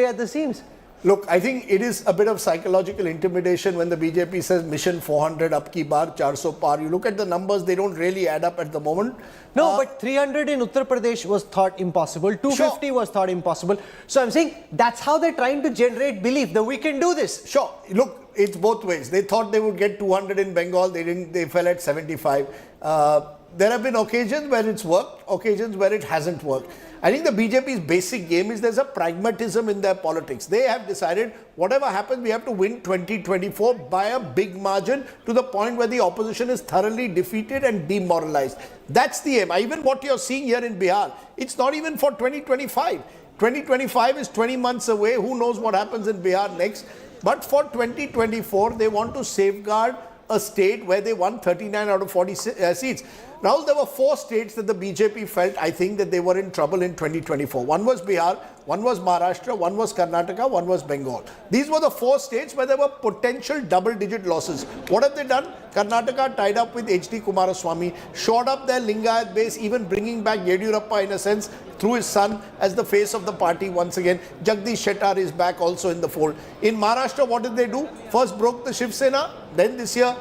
at the seams. Look, I think it is a bit of psychological intimidation when the BJP says mission 400 up ki bar, 400 par. You look at the numbers, they don't really add up at the moment. No, but 300 in Uttar Pradesh was thought impossible. 250 was thought impossible. So I'm saying that's how they're trying to generate belief that we can do this. Sure. Look, it's both ways. They thought they would get 200 in Bengal. They didn't. They fell at 75. There have been occasions where it's worked, occasions where it hasn't worked. I think the BJP's basic game is there's a pragmatism in their politics. They have decided whatever happens, we have to win 2024 by a big margin to the point where the opposition is thoroughly defeated and demoralized. That's the aim. Even what you're seeing here in Bihar, it's not even for 2025. 2025 is 20 months away. Who knows what happens in Bihar next? But for 2024, they want to safeguard a state where they won 39 out of 40 seats. Now, there were 4 states that the BJP felt, I think, that they were in trouble in 2024. One was Bihar, one was Maharashtra, one was Karnataka, one was Bengal. These were the 4 states where there were potential double-digit losses. What have they done? Karnataka tied up with H.D. Kumaraswamy, shored up their Lingayat base, even bringing back Yadurappa in a sense through his son as the face of the party once again. Jagdish Shettar is back also in the fold. In Maharashtra, what did they do? First broke the Shiv Sena, then this year,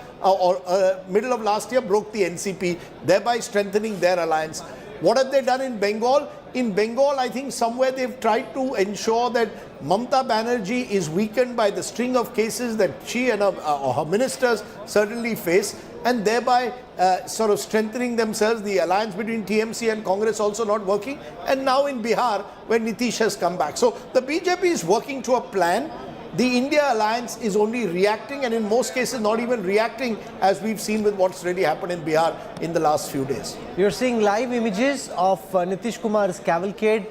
middle of last year, broke the NCP, thereby strengthening their alliance. What have they done in Bengal? In Bengal, I think somewhere they've tried to ensure that Mamata Banerjee is weakened by the string of cases that she and her ministers certainly face, and thereby sort of strengthening themselves. The alliance between TMC and Congress also not working. And now in Bihar, where Nitish has come back. So the BJP is working to a plan. The India alliance is only reacting, and in most cases not even reacting, as we've seen with what's really happened in Bihar in the last few days. You're seeing live images of Nitish Kumar's cavalcade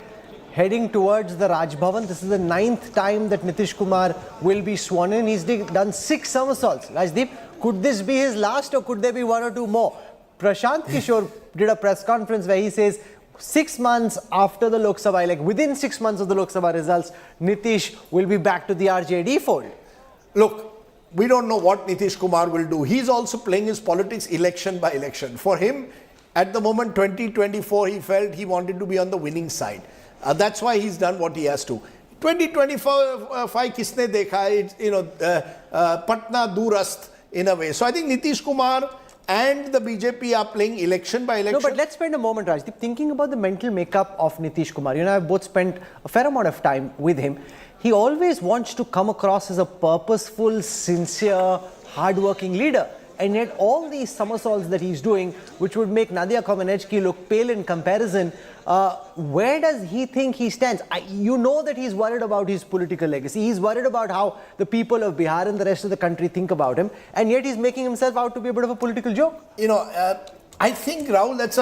heading towards the Raj Bhavan. This is the 9th time that Nitish Kumar will be sworn in. He's done 6 somersaults. Rajdeep, could this be his last, or could there be 1 or 2 more? Prashant Kishore did a press conference where he says 6 months after the Lok Sabha, like within 6 months of the Lok Sabha results, Nitish will be back to the RJD fold. Look, we don't know what Nitish Kumar will do. He's also playing his politics election by election. For him, at the moment 2024, he felt he wanted to be on the winning side. That's why he's done what he has to. 2024, kisne dekha, it's, Patna durast in a way. So I think Nitish Kumar and the BJP are playing election by election. No, but let's spend a moment, Rajdeep, thinking about the mental makeup of Nitish Kumar. You and I have both spent a fair amount of time with him. He always wants to come across as a purposeful, sincere, hard-working leader. And yet all these somersaults that he's doing, which would make Nadia Comaneci look pale in comparison, where does he think he stands? You know that he's worried about his political legacy. He's worried about how the people of Bihar and the rest of the country think about him. And yet he's making himself out to be a bit of a political joke. I think, Rahul, that's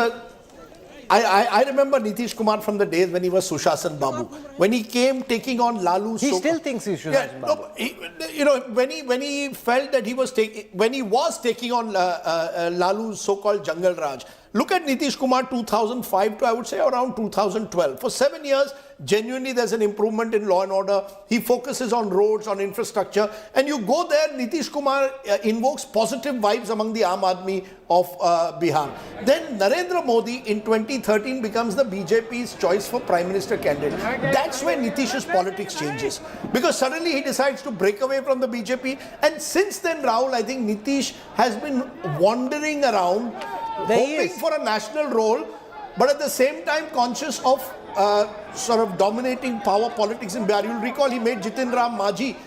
I remember Nitish Kumar from the days when he was Sushasan Babu. When he came taking on Lalu. He still thinks he's Sushasan Babu. No, when he felt that he was taking on Lalu's so-called Jungle Raj. Look at Nitish Kumar 2005 to, I would say, around 2012. For 7 years, genuinely there's an improvement in law and order. He focuses on roads, on infrastructure. And you go there, Nitish Kumar invokes positive vibes among the Aam Aadmi of Bihar. Then Narendra Modi in 2013 becomes the BJP's choice for Prime Minister candidate. That's where Nitish's politics changes. Because suddenly he decides to break away from the BJP. And since then, Rahul, I think Nitish has been wandering around, hoping for a national role, but at the same time conscious of sort of dominating power politics in Bihar. You'll recall he made Jitin Ram Majhi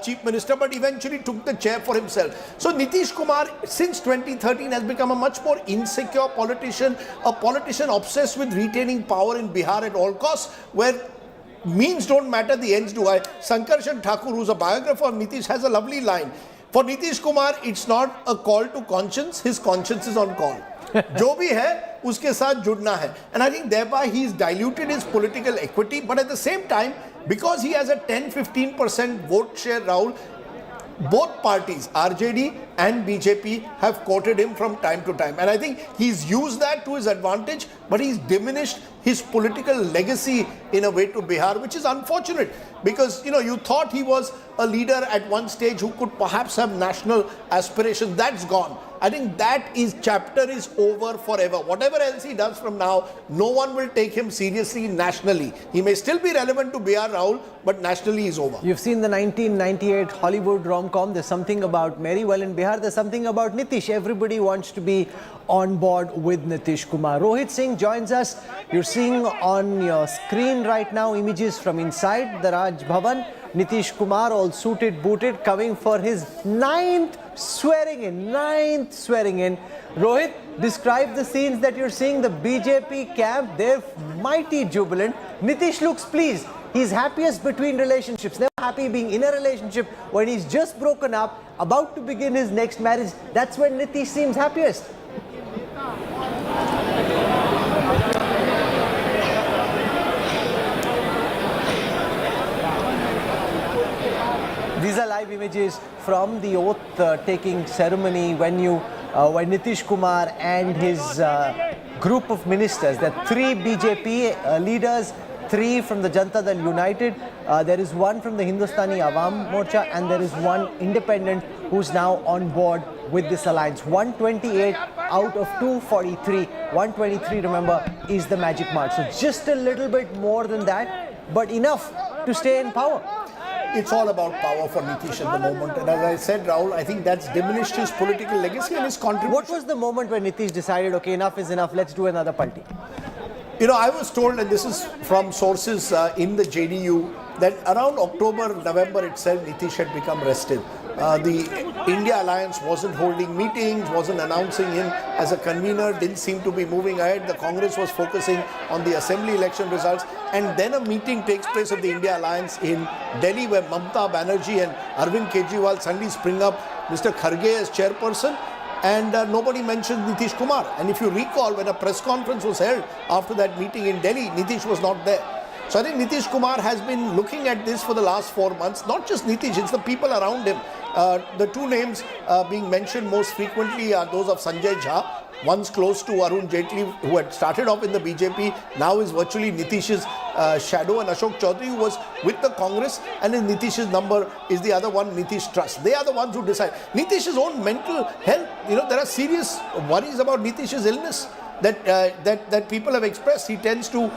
Chief Minister, but eventually took the chair for himself. So Nitish Kumar, since 2013, has become a much more insecure politician, a politician obsessed with retaining power in Bihar at all costs, where means don't matter, the ends do. Sankarshan Thakur, who's a biographer of Nitish, has a lovely line. For Nitish Kumar, it's not a call to conscience, his conscience is on call. जो भी है उसके साथ जुड़ना है. And I think thereby he's diluted his political equity, but at the same time, because he has a 10-15% vote share, Rahul, both parties, RJD and BJP have quoted him from time to time. And I think he's used that to his advantage, but he's diminished his political legacy in a way to Bihar, which is unfortunate because, you thought he was a leader at one stage who could perhaps have national aspirations. That's gone. I think chapter is over forever. Whatever else he does from now, no one will take him seriously nationally. He may still be relevant to Bihar, Rahul, but nationally he's over. You've seen the 1998 Hollywood rom-com. There's something about Mary. Well, in Bihar, there's something about Nitish. Everybody wants to be on board with Nitish Kumar. Rohit Singh joins us. You're seeing on your screen right now images from inside the Raj Bhavan. Nitish Kumar, all suited, booted, coming for his ninth swearing in. Rohit, describe the scenes that you're seeing. The BJP camp, they're mighty jubilant. Nitish looks pleased. He's happiest between relationships. Never happy being in a relationship. When he's just broken up, about to begin his next marriage, that's when Nitish seems happiest. These are live images from the oath-taking ceremony when Nitish Kumar and his group of ministers, there are 3 BJP leaders, 3 from the Janata Dal United, there is 1 from the Hindustani Awam Morcha, and there is 1 independent who's now on board with this alliance. 128 out of 243. 123, remember, is the magic mark. So just a little bit more than that, but enough to stay in power. It's all about power for Nitish at the moment. And as I said, Rahul, I think that's diminished his political legacy and his contribution. What was the moment when Nitish decided, okay, enough is enough, let's do another palti? I was told, and this is from sources in the JDU, that around October, November itself, Nitish had become restive. The India Alliance wasn't holding meetings, wasn't announcing him as a convener, didn't seem to be moving ahead. The Congress was focusing on the assembly election results. And then a meeting takes place of the India Alliance in Delhi where Mamata Banerjee and Arvind Kejriwal suddenly spring up, Mr. Kharge as chairperson. And nobody mentioned Nitish Kumar. And if you recall, when a press conference was held after that meeting in Delhi, Nitish was not there. So I think Nitish Kumar has been looking at this for the last 4 months. Not just Nitish, it's the people around him. The 2 names being mentioned most frequently are those of Sanjay Jha. One's close to Arun Jaitley, who had started off in the BJP, now is virtually Nitish's shadow, and Ashok Chaudhary, who was with the Congress, and in Nitish's number is the other one, Nitish Trust. They are the ones who decide. Nitish's own mental health, there are serious worries about Nitish's illness that people have expressed. He tends to,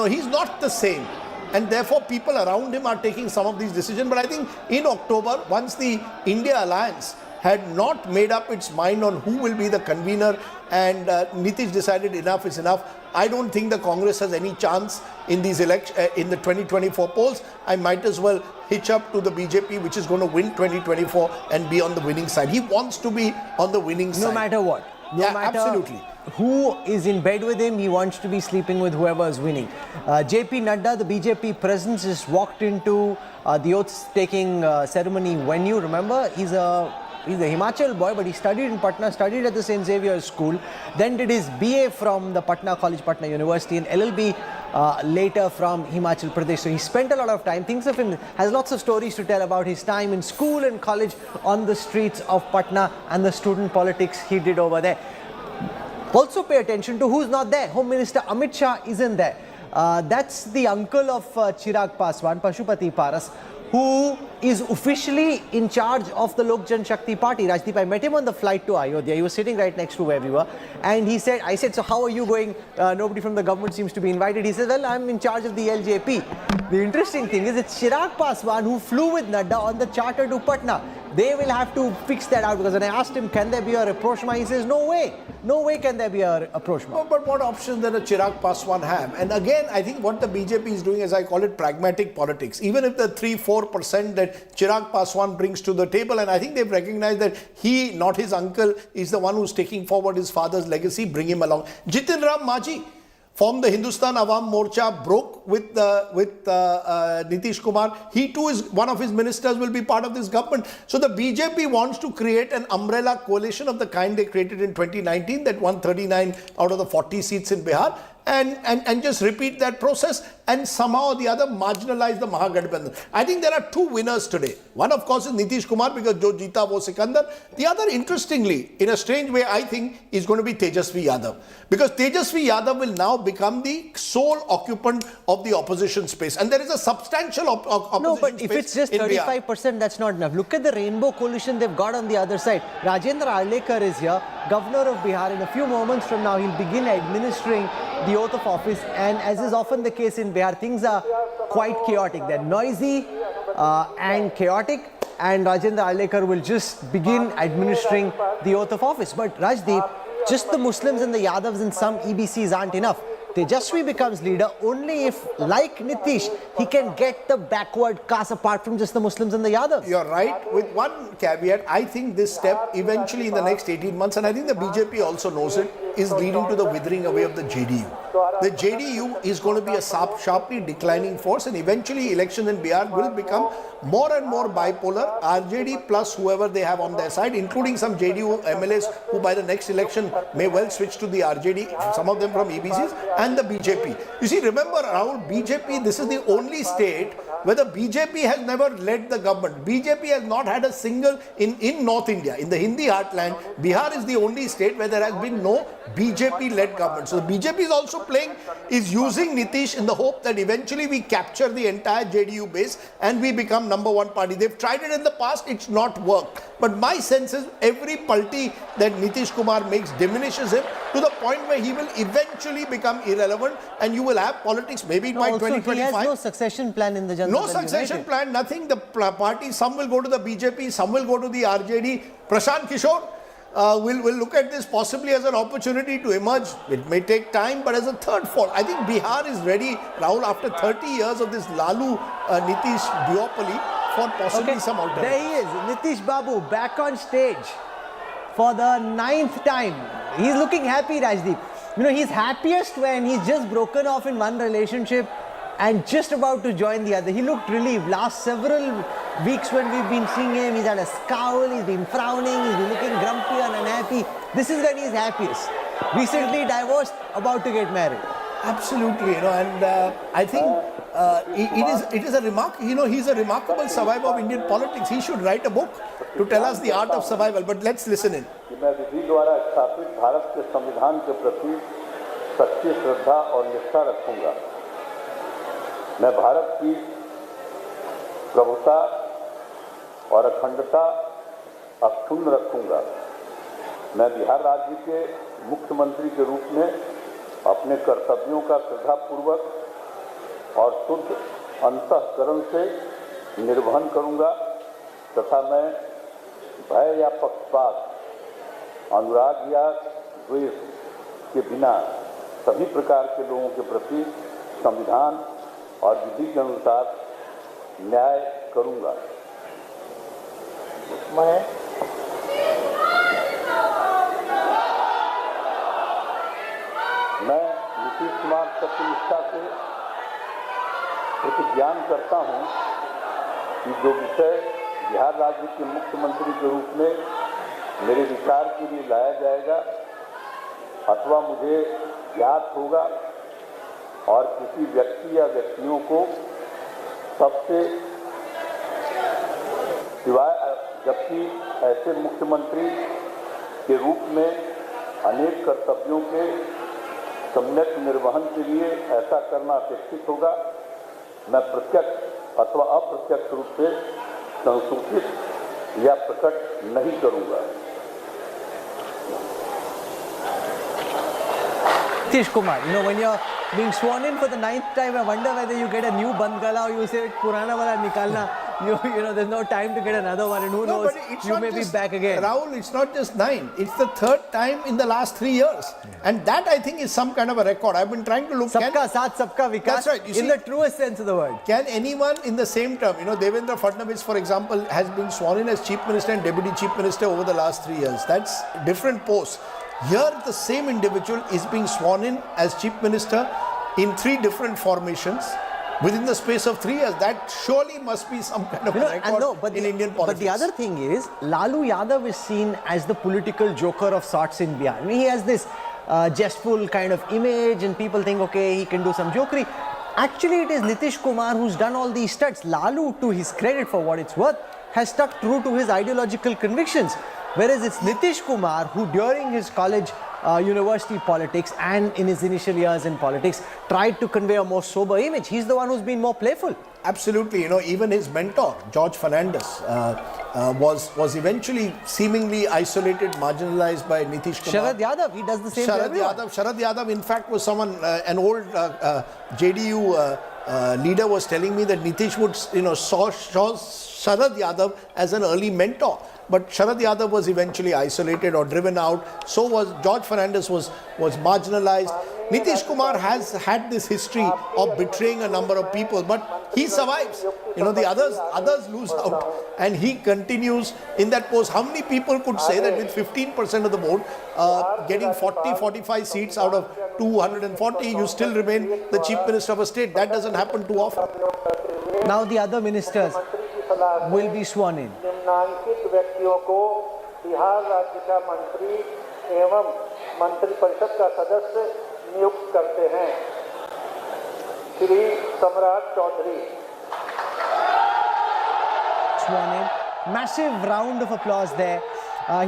he's not the same. And therefore, people around him are taking some of these decisions. But I think in October, once the India Alliance had not made up its mind on who will be the convener and Nitish decided enough is enough, I don't think the Congress has any chance in these in the 2024 polls. I might as well hitch up to the BJP, which is going to win 2024 and be on the winning side. He wants to be on the winning side. No matter what. No matter absolutely. Who is in bed with him, he wants to be sleeping with whoever is winning. JP Nadda, the BJP presence, just walked into the oath-taking ceremony venue. Remember, he's a Himachal boy, but he studied in Patna, studied at the St. Xavier's School, then did his BA from the Patna College, Patna University, and LLB later from Himachal Pradesh. So he spent a lot of time, thinks of him, has lots of stories to tell about his time in school and college on the streets of Patna and the student politics he did over there. Also pay attention to who's not there. Home Minister Amit Shah isn't there. That's the uncle of Chirag Paswan, Pashupati Paras, who is officially in charge of the Lok Jan Shakti Party. Rajdeep, I met him on the flight to Ayodhya. He was sitting right next to where we were. And he said, I said, so how are you going? Nobody from the government seems to be invited. He said, well, I'm in charge of the LJP. The interesting thing is it's Chirag Paswan who flew with Nadda on the charter to Patna. They will have to fix that out, because when I asked him, can there be a rapprochement? He says, no way. No way can there be a rapprochement. No, but what options does a Chirag Paswan have? And again, I think what the BJP is doing, as I call it, pragmatic politics. Even if the 3-4% that Chirag Paswan brings to the table, and I think they've recognized that he, not his uncle, is the one who's taking forward his father's legacy, bring him along. Jitin Ram Majhi from the Hindustan Awam Morcha broke with Nitish Kumar. He too is one of his ministers, will be part of this government. So the BJP wants to create an umbrella coalition of the kind they created in 2019 that won 39 out of the 40 seats in Bihar. and just repeat that process and somehow or the other marginalize the Mahagathbandhan. I think there are two winners today. One, of course, is Nitish Kumar, because Jo Jeeta Wo Sikandar. The other, interestingly, in a strange way, I think, is going to be Tejasvi Yadav. Because Tejasvi Yadav will now become the sole occupant of the opposition space. And there is a substantial opposition No, but space if it's just in Bihar. 35%, that's not enough. Look at the rainbow coalition they've got on the other side. Rajendra is here, governor of Bihar. In a few moments from now, he'll begin administering the oath of office. And as is often the case in Bihar, things are quite chaotic. They're noisy and chaotic. And Rajendra will just begin administering the oath of office. But Rajdeep, just the Muslims and the Yadavs and some EBCs aren't enough. Tejasvi becomes leader only if, like Nitish, he can get the backward caste apart from just the Muslims and the Yadavs. You're right. With one caveat, I think this step eventually in the next 18 months, and I think the BJP also knows it, is leading to the withering away of the JDU. The JDU is going to be a sharply declining force, and eventually elections in Bihar will become more and more bipolar. RJD plus whoever they have on their side, including some JDU MLAs who by the next election may well switch to the RJD, some of them from EBCs, and the BJP. You see, remember, Rahul, BJP, this is the only state where the BJP has never led the government. BJP has not had a single, in North India, in the Hindi heartland, Bihar is the only state where there has been no BJP-led government. So the BJP is also is using Nitish in the hope that eventually we capture the entire JDU base and we become number one party. They've tried it in the past, it's not worked. But my sense is every palti that Nitish Kumar makes diminishes him to the point where he will eventually become irrelevant, and you will have politics maybe by 2025. He has no succession plan in the Janata. No succession plan, nothing. The party, some will go to the BJP, some will go to the RJD. Prasad Kishore will look at this possibly as an opportunity to emerge. It may take time, but as a third force. I think Bihar is ready, Rahul, after 30 years of this Lalu Nitish duopoly, for possibly some alternative. There he is, Nitish Babu, back on stage for the 9th time. He's looking happy, Rajdeep. You know, he's happiest when he's just broken off in one relationship and just about to join the other. He looked relieved. Last several weeks when we've been seeing him, he's had a scowl, he's been frowning, he's been looking grumpy and unhappy. This is when he's happiest. Recently divorced, about to get married. Absolutely, you know, and I think it is a he's a remarkable survivor of Indian politics. He should write a book to tell us the art of survival. But let's listen in. मैं विधि द्वारा स्थापित भारत के संविधान के प्रति सच्ची श्रद्धा और निष्ठा रखूंगा। मैं भारत की प्रभुता और अखंडता अक्षुण्ण रखूंगा। मैं बिहार राज्य के मुख्यमंत्री के रूप में अपने कर्तव्यों का श्रद्धापूर्वक और शुद्ध अंतःकरण से निर्वहन करूंगा तथा मैं भय या पक्षपात, अनुराग या द्वेष के बिना सभी प्रकार के लोगों के प्रति संविधान और विधि के अनुसार न्याय करूंगा। मैं नीतीश कुमार सत्यनिष्ठा से प्रतिज्ञान करता हूं कि जो विषय बिहार राज्य के मुख्यमंत्री के रूप में मेरे विचार के लिए लाया जाएगा अथवा मुझे ज्ञात होगा और किसी व्यक्ति या व्यक्तियों को सबसे सिवाय, जबकि ऐसे मुख्यमंत्री के रूप में अनेक कर्तव्यों के सम्यक निर्वहन के लिए ऐसा करना अपेक्षित होगा, मैं प्रत्यक्ष अथवा अप्रत्यक्ष रूप से संसूचित या प्रकट नहीं करूंगा। Nitish Kumar, you know, when you're being sworn in for the 9th time, I wonder whether you get a new bandgala or you say purana wala nikalna. You know, there's no time to get another one, and who knows, you may be back again. Rahul, it's not just 9. It's the 3rd time in the last 3 years. Yeah. And that, I think, is some kind of a record. I've been trying to look... Sabka saath, sabka vikas. That's right. In the truest sense of the word. Can anyone in the same term, you know, Devendra Fadnavis, for example, has been sworn in as Chief Minister and Deputy Chief Minister over the last 3 years. That's different posts. Here, the same individual is being sworn in as Chief Minister in 3 different formations within the space of 3 years. That surely must be some kind of a record in Indian politics. But the other thing is, Lalu Yadav is seen as the political joker of sorts in Bihar. I mean, he has this jestful kind of image and people think, okay, he can do some jokery. Actually, it is Nitish Kumar who's done all these stunts. Lalu, to his credit for what it's worth, has stuck true to his ideological convictions. Whereas it's Nitish Kumar who during his college university politics and in his initial years in politics tried to convey a more sober image. He's the one who's been more playful. Absolutely, even his mentor, George Fernandes, was eventually seemingly isolated, marginalized by Nitish Kumar. Sharad Yadav, he does the same to everyone. Sharad Yadav, in fact, was someone, an old JDU leader was telling me that Nitish would, saw Sharad Yadav as an early mentor. But Sharad Yadav was eventually isolated or driven out. So was George Fernandes was marginalized. Nitish Kumar has had this history of betraying a number of people, but he survives. The others lose out, and he continues in that post. How many people could say that with 15% of the vote, getting 45 seats out of 240, you still remain the Chief Minister of a state? That doesn't happen too often. Now the other ministers will be sworn in. निम्नांकित व्यक्तियों को बिहार राज्य का मंत्री एवं मंत्रिपरिषद का सदस्य नियुक्त करते हैं। श्री सम्राट Chaudhary. Sworn in. Massive round of applause there.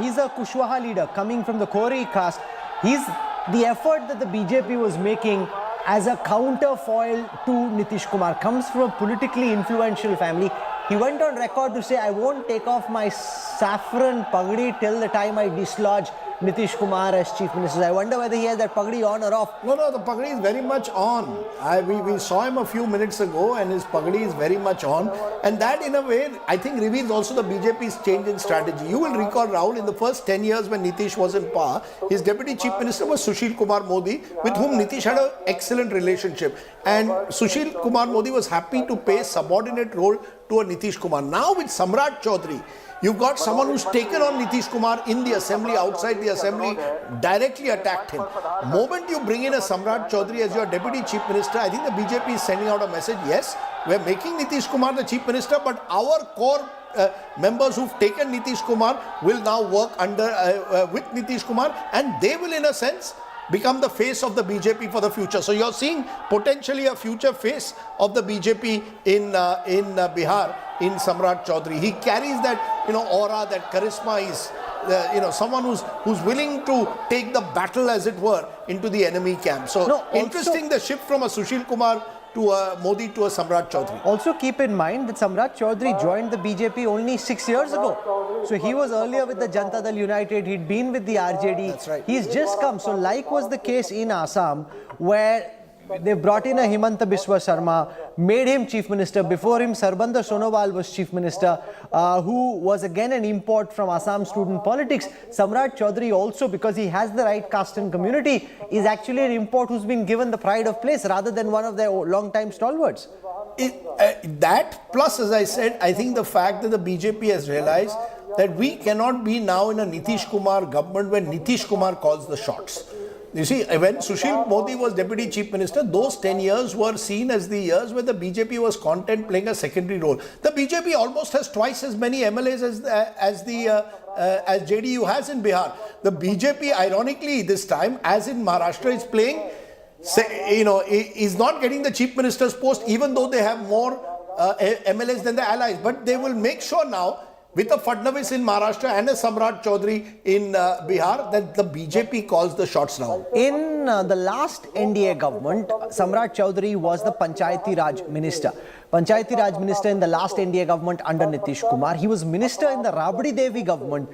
He's a Kushwaha leader coming from the Kori caste. He's the effort that the BJP was making as a counterfoil to Nitish Kumar. Comes from a politically influential family. He went on record to say, I won't take off my saffron pagdi till the time I dislodge Nitish Kumar as Chief Minister. I wonder whether he has that pagdi on or off. No, the pagdi is very much on. We saw him a few minutes ago and his pagdi is very much on. And that in a way, I think reveals also the BJP's change in strategy. You will recall, Rahul, in the first 10 years when Nitish was in power, his Deputy Chief Minister was Sushil Kumar Modi, with whom Nitish had an excellent relationship. And Sushil Kumar Modi was happy to pay subordinate role to a Nitish Kumar. Now with Samrat Chaudhary, you've got someone who's taken on Nitish Kumar in the assembly, outside the assembly, directly attacked him. Moment you bring in a Samrat Chaudhary as your Deputy Chief Minister, I think the BJP is sending out a message, yes, we're making Nitish Kumar the Chief Minister, but our core members who've taken Nitish Kumar will now work with Nitish Kumar, and they will in a sense become the face of the BJP for the future. So you're seeing potentially a future face of the BJP in Bihar, in Samrat Chaudhary. He carries that aura, that charisma. Is someone who's willing to take the battle, as it were, into the enemy camp. So interesting, the shift from a Sushil Kumar to a Modi to a Samrat Chaudhary. Also keep in mind that Samrat Chaudhary joined the BJP only 6 years ago. So he was earlier with the Janata Dal United, he'd been with the RJD. That's right. He's just come. So like was the case in Assam, where they brought in a Himanta Biswa Sharma, made him Chief Minister. Before him, Sarbandar Sonowal was Chief Minister, who was again an import from Assam student politics. Samrat Chaudhary also, because he has the right caste and community, is actually an import who's been given the pride of place rather than one of their long-time stalwarts. That plus, as I said, I think the fact that the BJP has realized that we cannot be now in a Nitish Kumar government where Nitish Kumar calls the shots. You see, when Sushil Modi was Deputy Chief Minister, those 10 years were seen as the years where the BJP was content playing a secondary role. The BJP almost has twice as many MLAs as JDU has in Bihar. The BJP, ironically, this time, as in Maharashtra, is playing, is not getting the Chief Minister's post, even though they have more MLAs than the allies. But they will make sure now, with a Fadnavis in Maharashtra and a Samrat Chaudhary in Bihar, that the BJP calls the shots now. In the last I.N.D.A. government, Samrat Chaudhary was the Panchayati Raj Minister. Panchayati Raj Minister in the last I.N.D.A. government under Nitish Kumar. He was Minister in the Rabdi Devi government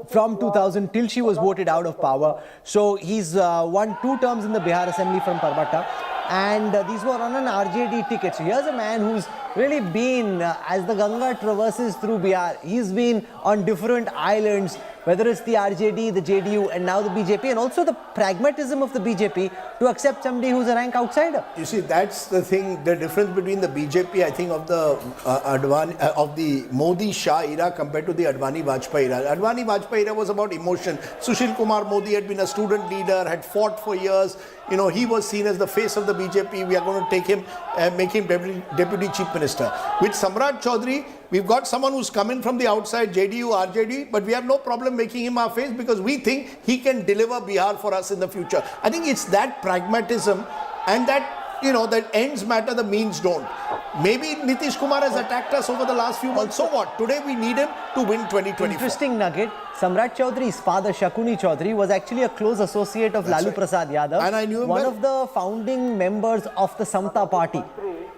from 2000 till she was voted out of power. So he's won 2 terms in the Bihar Assembly from Parbata. And these were on an RJD ticket. So here's a man who's really been, as the Ganga traverses through Bihar, he's been on different islands, whether it's the RJD, the JDU, and now the BJP, and also the pragmatism of the BJP to accept somebody who's a rank outsider. You see, that's the thing, the difference between the BJP, I think, of the Modi-Shah era compared to the Advani-Vajpayee era. Advani-Vajpayee era was about emotion. Sushil Kumar Modi had been a student leader, had fought for years. He was seen as the face of the BJP. We are going to take him, make him Deputy Chief Minister. Minister. With Samrat Chaudhary, we've got someone who's come in from the outside, JDU, RJD, but we have no problem making him our face because we think he can deliver Bihar for us in the future. I think it's that pragmatism and that, that ends matter, the means don't. Maybe Nitish Kumar has attacked us over the last few months. So what? Today we need him to win 2024. Interesting nugget. Samrat Chaudhary's father, Shakuni Chaudhary, was actually a close associate of Lalu Prasad Yadav. And I knew him one well. of the founding members of the Samta party.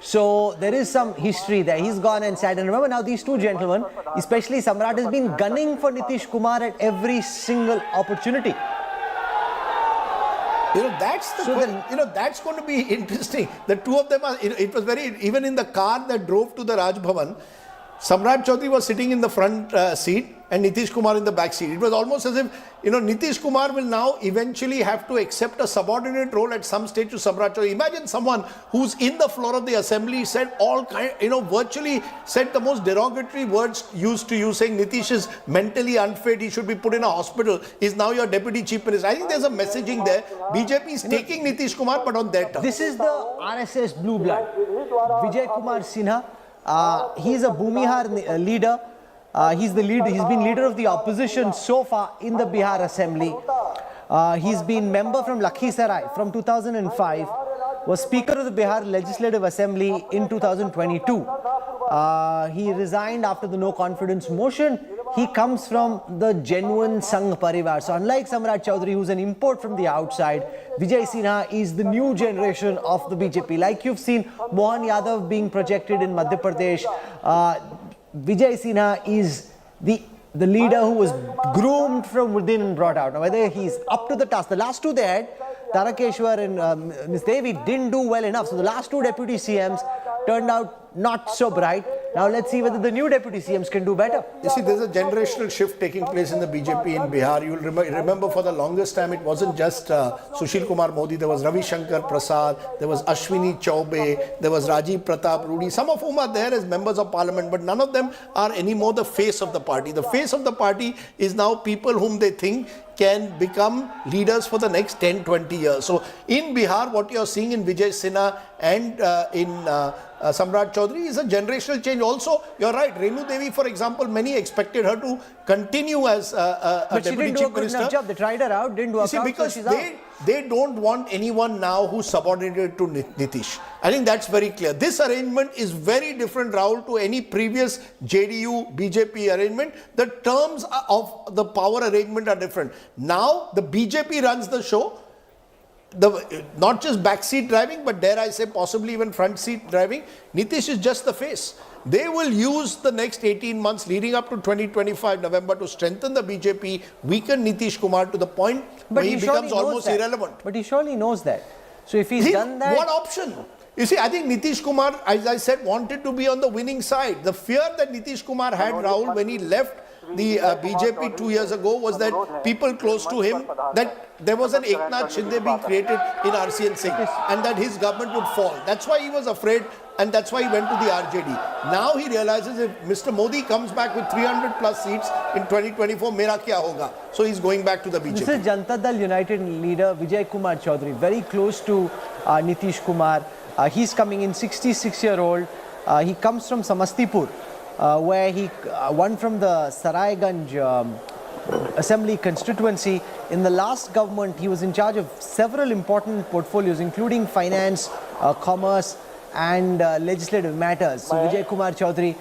So there is some history there. He's gone and sat. And remember now these two gentlemen, especially Samrat, has been gunning for Nitish Kumar at every single opportunity. That's that's going to be interesting. The two of them are, it was very, even in the car that drove to the Raj Bhavan, Samrat Chaudhary was sitting in the front seat and Nitish Kumar in the back seat. It was almost as if, Nitish Kumar will now eventually have to accept a subordinate role at some stage to Samrat Chaudhary. Imagine someone who's in the floor of the assembly said all kind, virtually said the most derogatory words used to you, saying Nitish is mentally unfit, he should be put in a hospital, is now your deputy chief minister. I think there's a messaging there. BJP is taking Nitish Kumar, but on their terms. This is the RSS blue blood. Vijay Kumar Sinha. He's a Bhumihar leader. He's been leader of the opposition so far in the Bihar Assembly. He's been member from Lakhisarai from 2005. Was Speaker of the Bihar Legislative Assembly in 2022. He resigned after the no confidence motion. He comes from the genuine Sangh Parivar. So unlike Samrat Chaudhary, who's an import from the outside, Vijay Sinha is the new generation of the BJP. Like you've seen Mohan Yadav being projected in Madhya Pradesh, Vijay Sinha is the leader who was groomed from within and brought out. Now whether he's up to the task, the last two they had, Tarakeshwar and Ms. Devi, didn't do well enough. So the last two deputy CMs turned out not so bright. Now let's see whether the new deputy CMs can do better. You see, there's a generational shift taking place in the BJP in Bihar. You'll remember for the longest time, it wasn't just Sushil Kumar Modi. There was Ravi Shankar Prasad, there was Ashwini Chaubey, there was Rajiv Pratap Rudy, some of whom are there as members of parliament, but none of them are anymore the face of the party. The face of the party is now people whom they think can become leaders for the next 10-20 years. So in Bihar, what you're seeing in Vijay Sinha and in Samrat Chaudhary is a generational change. Also, you're right, Renu Devi, for example, many expected her to continue as a but deputy she didn't chief do a good minister. enough job. They tried her out, didn't work out, Because so she's out. they don't want anyone now who's subordinated to Nitish. I think that's very clear. This arrangement is very different, Rahul, to any previous JDU BJP arrangement. The terms of the power arrangement are different. Now the BJP runs the show. Not just backseat driving, but dare I say possibly even front seat driving. Nitish is just the face. They will use the next 18 months leading up to 2025 November to strengthen the BJP, weaken Nitish Kumar to the point where he becomes almost irrelevant. But he surely knows that. So if he's done that... What option? You see, I think Nitish Kumar, as I said, wanted to be on the winning side. The fear that Nitish Kumar had, Rahul, when he left the BJP 2 years ago was that people close to him, that there was an Eknath Shinde being created in RCN Singh and that his government would fall. That's why he was afraid and that's why he went to the RJD. Now he realizes if Mr. Modi comes back with 300 plus seats in 2024, mera kya hoga? So he's going back to the BJP. This is Janata Dal United leader Vijay Kumar Chaudhary, very close to Nitish Kumar. He's coming in, 66-year-old. He comes from Samastipur, where he won from the Saraiganj Assembly constituency. In the last government, he was in charge of several important portfolios, including finance, commerce, and legislative matters. So Vijay Kumar Chaudhary.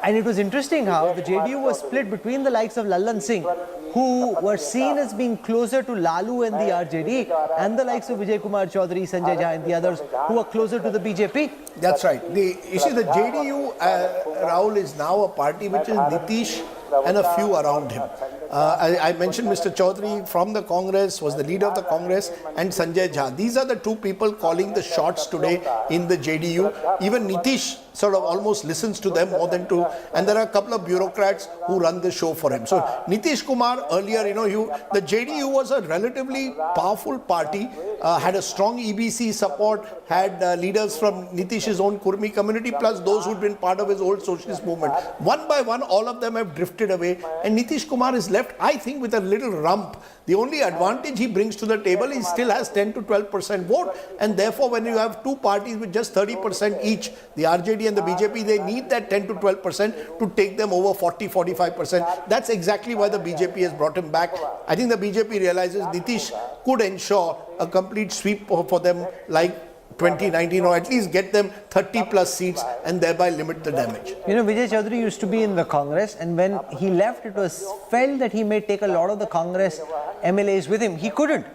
And it was interesting how the JDU was split between the likes of Lallan Singh, who were seen as being closer to Lalu and the RJD, and the likes of Vijay Kumar Chaudhary, Sanjay Jha, and the others who are closer to the BJP. That's right. You see, the JDU, Rahul, is now a party which is Nitish and a few around him. I mentioned Mr. Chaudhary from the Congress, was the leader of the Congress, and Sanjay Jha. These are the two people calling the shots today in the JDU. Even Nitish sort of almost listens to them more than to, and there are a couple of bureaucrats who run the show for him. So Nitish Kumar earlier, the JDU was a relatively powerful party, had a strong EBC support, had leaders from Nitish's own Kurmi community, plus those who'd been part of his old socialist movement. One by one, all of them have drifted away, and Nitish Kumar is left, I think, with a little rump. The only advantage he brings to the table, he still has 10 to 12% vote, and therefore when you have two parties with just 30% each, the RJD RJD and the BJP, they need that 10 to 12% to take them over 40-45%. That's exactly why the BJP has brought him back. I think the BJP realizes Nitish could ensure a complete sweep for them like 2019, or at least get them 30 plus seats and thereby limit the damage. You know, Vijay Chaudhary used to be in the Congress, and when he left, it was felt that he may take a lot of the Congress MLAs with him. He couldn't.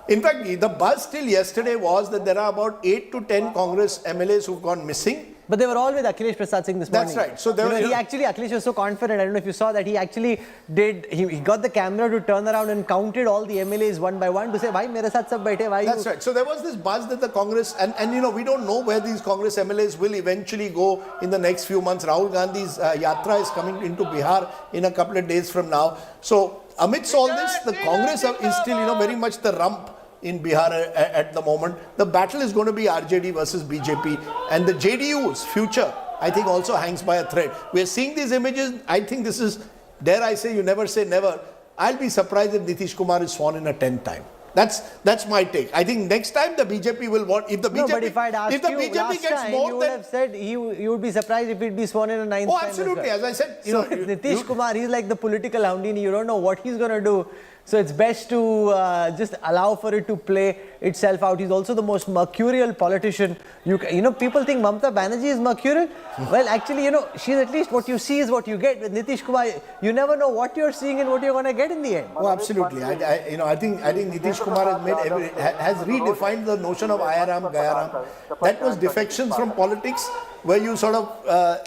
In fact, the buzz till yesterday was that there are about 8 to 10 Congress MLAs who've gone missing. But they were all with Akhilesh Prasad Singh this morning. That's right. So there Akhilesh was so confident. I don't know if you saw that. He actually did. He got the camera to turn around and counted all the MLAs one by one to say, "Bhai, mere saath sab baithe." Why? That's right. So there was this buzz that the Congress and you know, we don't know where these Congress MLAs will eventually go in the next few months. Rahul Gandhi's yatra is coming into Bihar in a couple of days from now. So amidst all this, the Congress is still, you know, very much the rump in Bihar at the moment. The battle is going to be RJD versus BJP, and the JDU's future, I think, also hangs by a thread. We are seeing these images. I think this is, dare I say, you never say never. I'll be surprised if Nitish Kumar is sworn in a 10th time. That's my take. I think next time the BJP will want, if the BJP, but if I'd asked if the you BJP last gets time, more you would than, have said you would be surprised if he'd be sworn in a 9th time. oh, absolutely. As I said, you so know, Nitish Kumar, he's like the political Houdini. You don't know what he's going to do. So it's best to just allow for it to play itself out. He's also the most mercurial politician. You know, people think Mamata Banerjee is mercurial. Well, actually, you know, she's at least what you see is what you get. With Nitish Kumar, you never know what you're seeing and what you're going to get in the end. Oh, absolutely. I think Nitish Kumar has redefined the notion of Ayaram, Gayaram. That was defections from politics, where you sort of,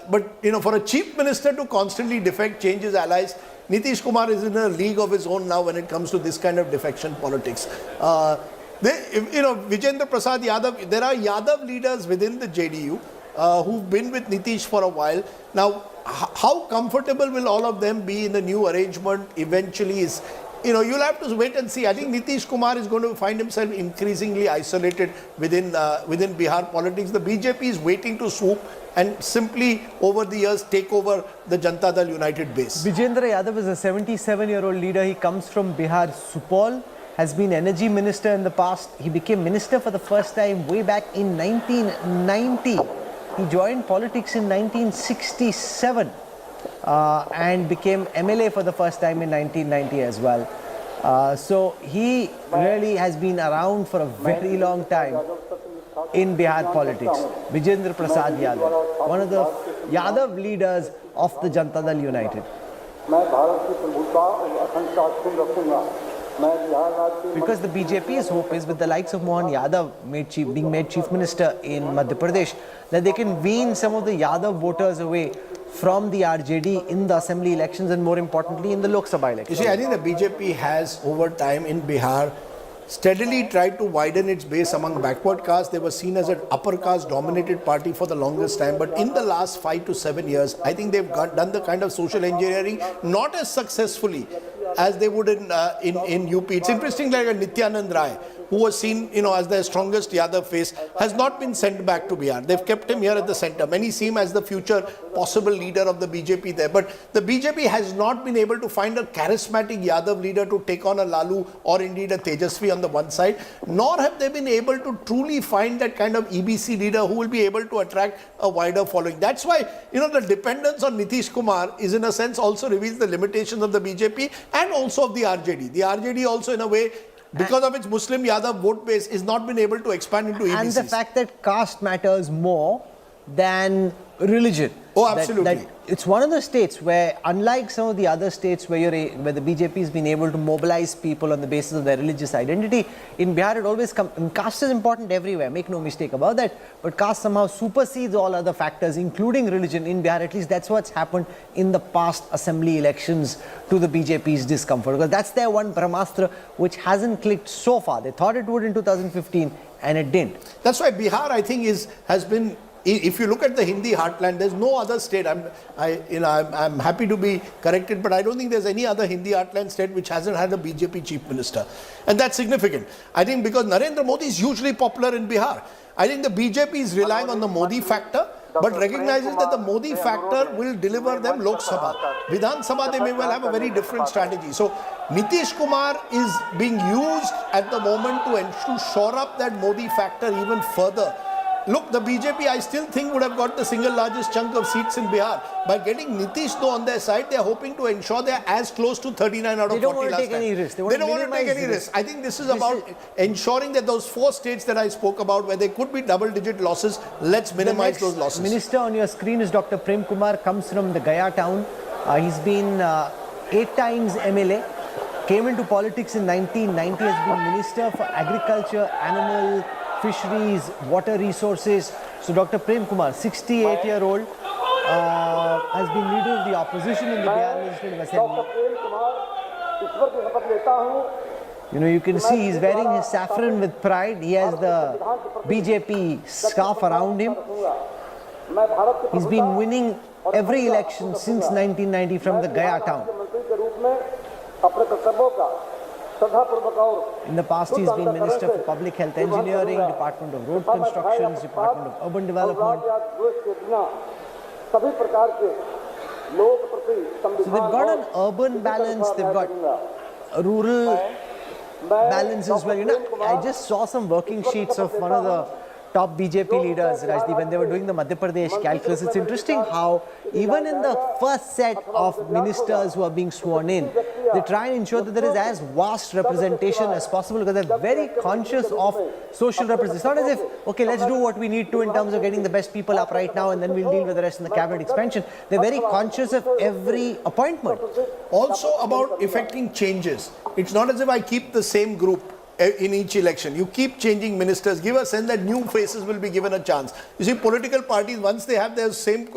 but you know, for a chief minister to constantly defect, change his allies, Nitish Kumar is in a league of his own now when it comes to this kind of defection politics. You know, Vijay Prasad Yadav, there are Yadav leaders within the JDU who've been with Nitish for a while. Now, how comfortable will all of them be in the new arrangement eventually is, you know, you'll have to wait and see. I think Nitish Kumar is going to find himself increasingly isolated within Bihar politics. The BJP is waiting to swoop and simply over the years take over the Janata Dal United base. Vijendra Yadav is a 77-year-old leader. He comes from Bihar, Supol, has been energy minister in the past. He became minister for the first time way back in 1990. He joined politics in 1967 and became MLA for the first time in 1990 as well. So he really has been around for a very long time in Bihar politics. Vijendra Prasad Yadav, one of the Yadav leaders of the Janata Dal United. Because the BJP's hope is, with the likes of Mohan Yadav being made chief minister in Madhya Pradesh, that they can wean some of the Yadav voters away from the RJD in the assembly elections and, more importantly, in the Lok Sabha elections. You see, I think the BJP has over time in Bihar steadily tried to widen its base among backward castes. They were seen as an upper caste dominated party for the longest time, but in the last 5 to 7 years, I think they've done the kind of social engineering not as successfully as they would in UP. It's interesting, like a Nityanand Rai, who was seen, you know, as their strongest Yadav face, has not been sent back to Bihar. They've kept him here at the center. Many see him as the future possible leader of the BJP there. But the BJP has not been able to find a charismatic Yadav leader to take on a Lalu or indeed a Tejasvi on the one side, nor have they been able to truly find that kind of EBC leader who will be able to attract a wider following. That's why, you know, the dependence on Nitish Kumar is in a sense also reveals the limitations of the BJP and also of the RJD. The RJD also, in a way, because of its Muslim Yadav vote base, is not been able to expand into EBCs. And the fact that caste matters more than religion. Oh, absolutely. That it's one of the states where, unlike some of the other states where the BJP has been able to mobilize people on the basis of their religious identity, in Bihar it always comes. Caste is important everywhere, make no mistake about that. But caste somehow supersedes all other factors, including religion. In Bihar, at least that's what's happened in the past assembly elections to the BJP's discomfort. Because that's their one Brahmastra which hasn't clicked so far. They thought it would in 2015 and it didn't. That's why Bihar, I think, has been. If you look at the Hindi heartland, there's no other state. I'm happy to be corrected, but I don't think there's any other Hindi heartland state which hasn't had a BJP chief minister, and that's significant. I think because Narendra Modi is hugely popular in Bihar. I think the BJP is relying on the Modi factor, but recognizes that the Modi factor will deliver them Lok Sabha. Vidhan Sabha, they may well have a very different strategy. So Nitish Kumar is being used at the moment to shore up that Modi factor even further look, the BJP, I still think, would have got the single largest chunk of seats in Bihar. By getting Nitish though on their side, they are hoping to ensure they are as close to 39 out of 40 last time. They don't want to take any risk. They don't want to take any risk. I think this is about ensuring that those 4 states that I spoke about, where there could be double-digit losses, let's minimize those losses. The minister on your screen is Dr. Prem Kumar, comes from the Gaya town. He's been 8 times MLA. Came into politics in 1990, has been Minister for Agriculture, Animal, Fisheries, Water Resources. So Dr. Prem Kumar, 68-year-old, has been leader of the opposition in the Bihar Legislative Assembly. You know, you can see he's wearing his saffron with pride. He has the BJP scarf around him. He's been winning every election since 1990 from the Gaya town. In the past, he's been Minister for Public Health Engineering, Department of Road Constructions, Department of Urban Development. So they've got an urban balance, they've got a rural balance as well. You know, I just saw some working sheets of one of the top BJP leaders, Rajdeep, when they were doing the Madhya Pradesh calculus. It's interesting how even in the first set of ministers who are being sworn in, they try and ensure that there is as vast representation as possible, because they're very conscious of social representation. It's not as if, okay, let's do what we need to in terms of getting the best people up right now and then we'll deal with the rest in the cabinet expansion. They're very conscious of every appointment. Also about effecting changes. It's not as if I keep the same group in each election. You keep changing ministers, give a sense that new faces will be given a chance. You see, political parties, once they have their same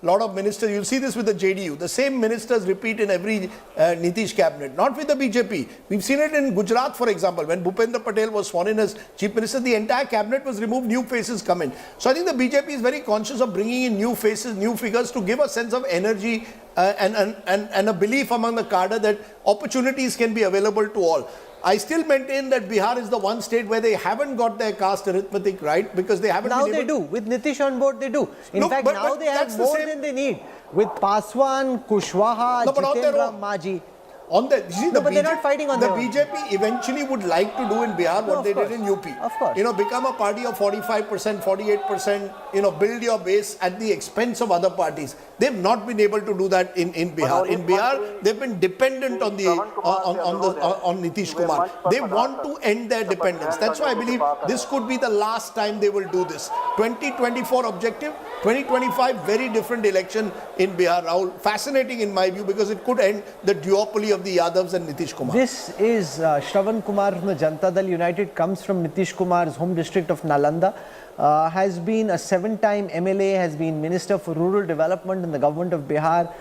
lot of ministers, you'll see this with the JDU. The same ministers repeat in every Nitish cabinet, not with the BJP. We've seen it in Gujarat, for example, when Bhupendra Patel was sworn in as Chief Minister, the entire cabinet was removed, new faces come in. So I think the BJP is very conscious of bringing in new faces, new figures to give a sense of energy and a belief among the cadre that opportunities can be available to all. I still maintain that Bihar is the one state where they haven't got their caste arithmetic right, because they haven't now been able they do. With Nitish on board, they do. In Look, fact, but now they have the more same- than they need. With Paswan, Kushwaha, No, but on their Jitendra own. Maji. On the, you see, No, but they're not fighting on the their own. BJP eventually would like to do in Bihar what of they course. did in UP. Of course. You know, become a party of 45%, 48%, you know, build your base at the expense of other parties. They've not been able to do that in Bihar. In Bihar, they've been dependent on the on Nitish Kumar. They want to end their dependence. That's why I believe this could be the last time they will do this. 2024 objective, 2025 very different election in Bihar, Rahul. Fascinating in my view, because it could end the duopoly of the Yadavs and Nitish Kumar. This is Shravan Kumar from the Janata Dal United, comes from Nitish Kumar's home district of Nalanda. Has been a 7-time MLA, has been Minister for Rural Development in the government of Bihar,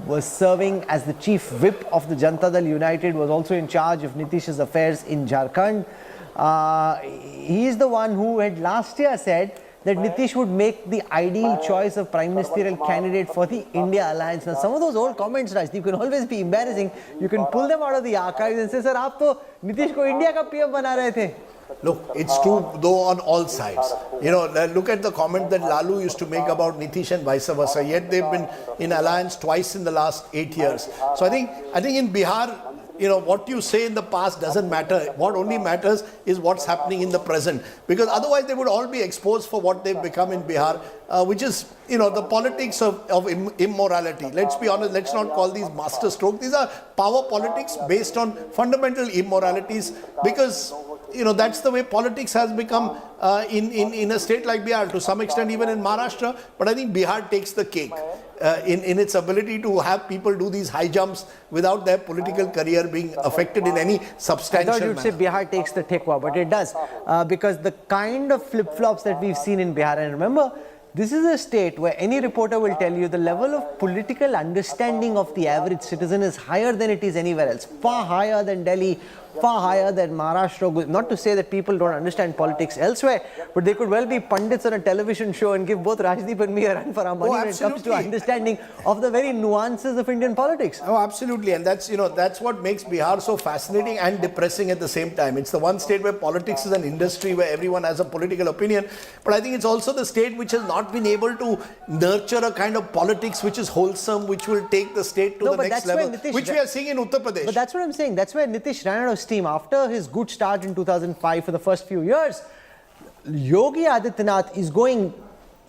was serving as the Chief Whip of the Janata Dal United, was also in charge of Nitish's affairs in Jharkhand. He is the one who had last year said that Nitish would make the ideal choice of prime ministerial candidate for the India alliance. Now, some of those old comments, Rajdeep, can always be embarrassing. You can pull them out of the archives and say, sir, aap to Nitish ko India ka PM bana rahe the. Look, it's true though on all sides. You know, look at the comment that Lalu used to make about Nitish and vice versa. Yet they've been in alliance twice in the last 8 years. So I think in Bihar, you know, what you say in the past doesn't matter. What only matters is what's happening in the present. Because otherwise they would all be exposed for what they've become in Bihar, which is, you know, the politics of immorality. Let's be honest, let's not call these master stroke. These are power politics based on fundamental immoralities, because, you know, that's the way politics has become in a state like Bihar, to some extent even in Maharashtra. But I think Bihar takes the cake in its ability to have people do these high jumps without their political career being affected in any substantial I thought you'd say Bihar takes the tekwa, but it does. Because the kind of flip-flops that we've seen in Bihar, and remember, this is a state where any reporter will tell you the level of political understanding of the average citizen is higher than it is anywhere else. Far higher than Delhi, far higher than Maharashtra. Not to say that people don't understand politics elsewhere, but they could well be pundits on a television show and give both Rajdeep and me a run for our money when it comes to understanding of the very nuances of Indian politics. Oh, absolutely. And that's, you know, that's what makes Bihar so fascinating and depressing at the same time. It's the one state where politics is an industry, where everyone has a political opinion. But I think it's also the state which has not been able to nurture a kind of politics which is wholesome, which will take the state to the next level, which we are seeing in Uttar Pradesh. But that's what I'm saying. That's where Nitish ran out of steam. After his good start in 2005 for the first few years, Yogi Adityanath is going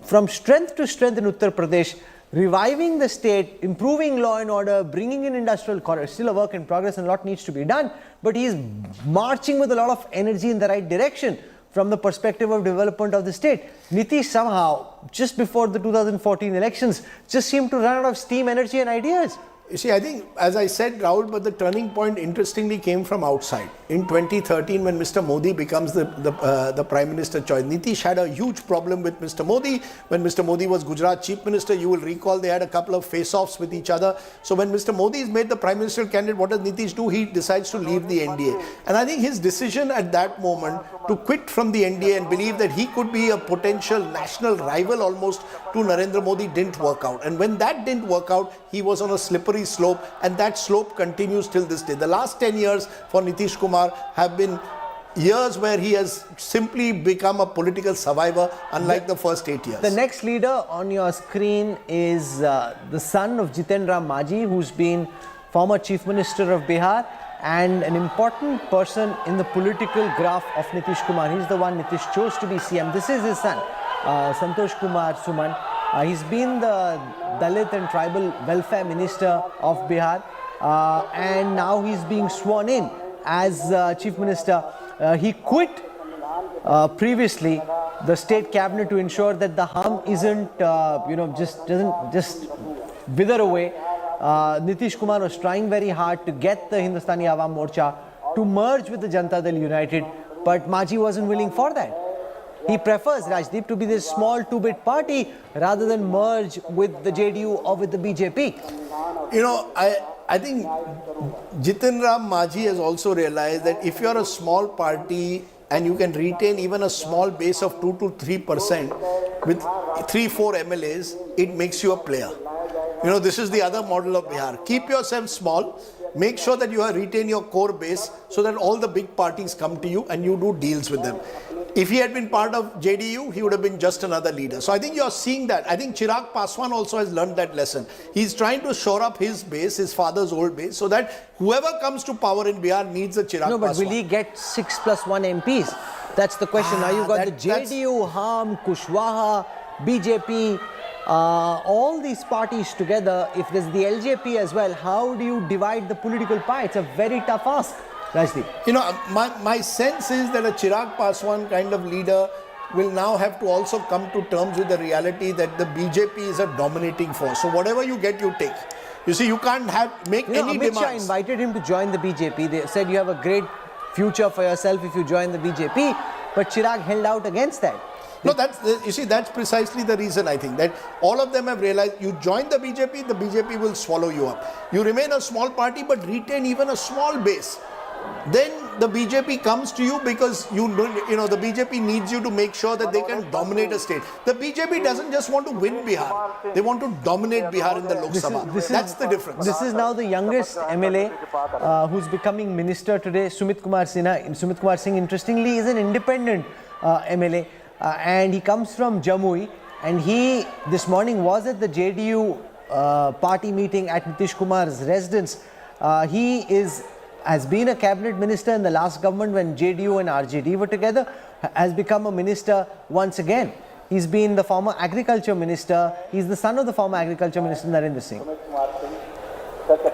from strength to strength in Uttar Pradesh, reviving the state, improving law and order, bringing in industrial corridors. Still a work in progress and a lot needs to be done, but he is marching with a lot of energy in the right direction from the perspective of development of the state. Nitish somehow, just before the 2014 elections, just seemed to run out of steam, energy and ideas. You see, I think, as I said, Rahul, but the turning point interestingly came from outside. In 2013, when Mr. Modi becomes the Prime Minister choice, Nitish had a huge problem with Mr. Modi. When Mr. Modi was Gujarat Chief Minister, you will recall they had a couple of face-offs with each other. So when Mr. Modi is made the Prime Minister candidate, what does Nitish do? He decides to leave the N.D.A. And I think his decision at that moment to quit from the N.D.A. and believe that he could be a potential national rival almost to Narendra Modi didn't work out. And when that didn't work out, he was on a slippery slope, and that slope continues till this day. The last 10 years for Nitish Kumar have been years where he has simply become a political survivor, unlike the first 8 years. The next leader on your screen is the son of Jiten Ram Majhi, who's been former Chief Minister of Bihar and an important person in the political graph of Nitish Kumar. He's the one Nitish chose to be CM. This is his son, Santosh Kumar Suman. He's been the Dalit and Tribal Welfare Minister of Bihar, and now he's being sworn in as Chief Minister. He quit previously the state cabinet to ensure that the hum isn't, doesn't just wither away. Nitish Kumar was trying very hard to get the Hindustani Awam Morcha to merge with the Janata Dal United, but Majhi wasn't willing for that. He prefers, Rajdeep, to be this small two-bit party rather than merge with the JDU or with the BJP. You know, I think Jiten Ram Majhi has also realized that if you're a small party and you can retain even a small base of 2 to 3% with 3-4 MLAs, it makes you a player. You know, this is the other model of Bihar. Keep yourself small, make sure that you retain your core base so that all the big parties come to you and you do deals with them. If he had been part of JDU, he would have been just another leader. So I think you're seeing that. I think Chirag Paswan also has learned that lesson. He's trying to shore up his base, his father's old base, so that whoever comes to power in Bihar needs a Chirag Paswan. No, but will he get 6 + 1 MPs? That's the question. Now you've got the JDU, Ham, Kushwaha, BJP, all these parties together. If there's the LJP as well, how do you divide the political pie? It's a very tough ask. Rajdeep. You know, my sense is that a Chirag Paswan kind of leader will now have to also come to terms with the reality that the BJP is a dominating force. So whatever you get, you take. You see, you can't make any Amit Shah demands. invited him to join the BJP. They said you have a great future for yourself if you join the BJP. But Chirag held out against that. No, that's precisely the reason, I think, that all of them have realized you join the BJP will swallow you up. You remain a small party but retain even a small base. Then the BJP comes to you because you know the BJP needs you to make sure that they can dominate a state. The BJP doesn't just want to win Bihar; they want to dominate Bihar in the Lok Sabha. That's the difference. This is now the youngest MLA who's becoming minister today, Sumit Kumar Sinha. Sumit Kumar Singh, interestingly, is an independent MLA, and he comes from Jamui. And he this morning was at the JDU party meeting at Nitish Kumar's residence. He has been a cabinet minister in the last government when JDU and RJD were together, has become a minister once again. He's been the former agriculture minister. He's the son of the former agriculture minister, Narendra Singh.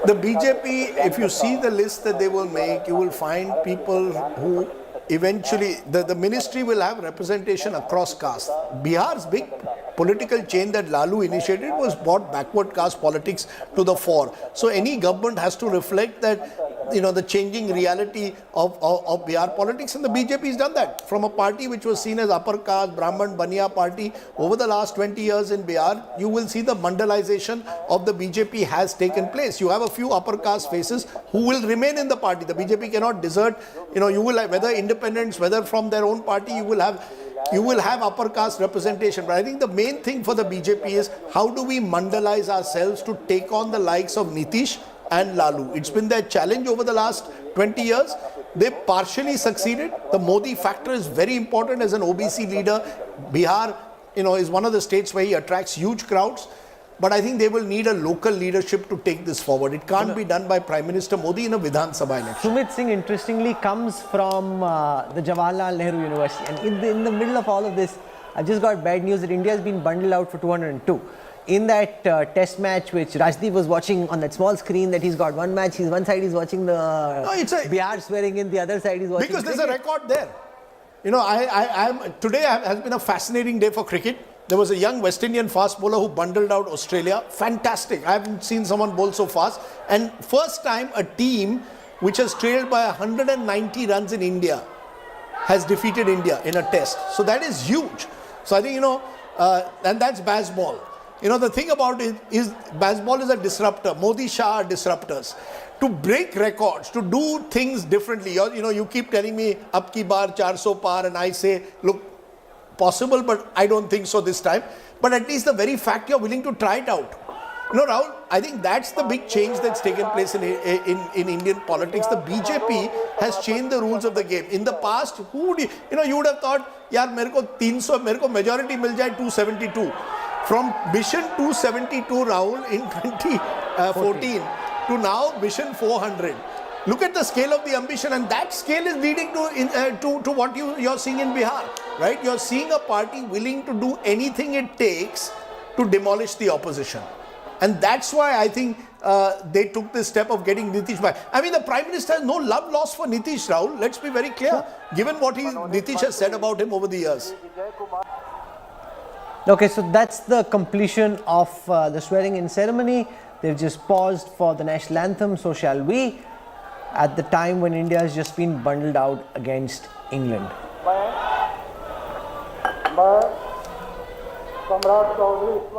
The BJP, if you see the list that they will make, you will find people who eventually, the ministry will have representation across caste. Bihar's big political change that Lalu initiated was brought backward caste politics to the fore. So any government has to reflect that, you know, the changing reality of Bihar politics, and the BJP has done that. From a party which was seen as upper caste, Brahman, Baniya party, over the last 20 years in Bihar, you will see the mandalization of the BJP has taken place. You have a few upper caste faces who will remain in the party. The BJP cannot desert, you know, you will have, whether independents, whether from their own party, you will have upper caste representation. But I think the main thing for the BJP is how do we mandalize ourselves to take on the likes of Nitish and Lalu. It's been their challenge over the last 20 years. They partially succeeded. The Modi factor is very important as an OBC leader. Bihar, you know, is one of the states where he attracts huge crowds. but I think they will need a local leadership to take this forward. It can't be done by Prime Minister Modi in a Vidhan Sabha election. Sumit Singh, interestingly, comes from the Jawaharlal Nehru University. And in the middle of all of this, I just got bad news that India has been bundled out for 202. In that test match, which Rajdeep was watching on that small screen, that he's got one match, one side he's watching the Bihar swearing in, the other side he's watching because cricket. there's a record there. Today has been a fascinating day for cricket. There was a young West Indian fast bowler who bundled out Australia. Fantastic. I haven't seen someone bowl so fast. And first time a team which has trailed by 190 runs in India has defeated India in a test. So that is huge. So I think, and that's baseball. The thing about it is baseball is a disruptor. Modi, Shah are disruptors. To break records, to do things differently. You keep telling me, up ki bar 400 par, and I say, look, possible, but I don't think so this time. But at least the very fact you're willing to try it out. Rahul, I think that's the big change that's taken place in Indian politics. The BJP has changed the rules of the game. In the past, who would you would have thought, yaar, mereko 300, mereko majority mil jaye 272. From Mission 272, Rahul, in 2014 to now Mission 400. Look at the scale of the ambition, and that scale is leading to what you're seeing in Bihar, right? You're seeing a party willing to do anything it takes to demolish the opposition. And that's why I think they took this step of getting Nitish back. I mean, the Prime Minister has no love lost for Nitish, Rahul. Let's be very clear, given what Nitish has said about him over the years. Okay, so that's the completion of the swearing-in ceremony. They've just paused for the national anthem, so shall we, at the time when India has just been bundled out against England.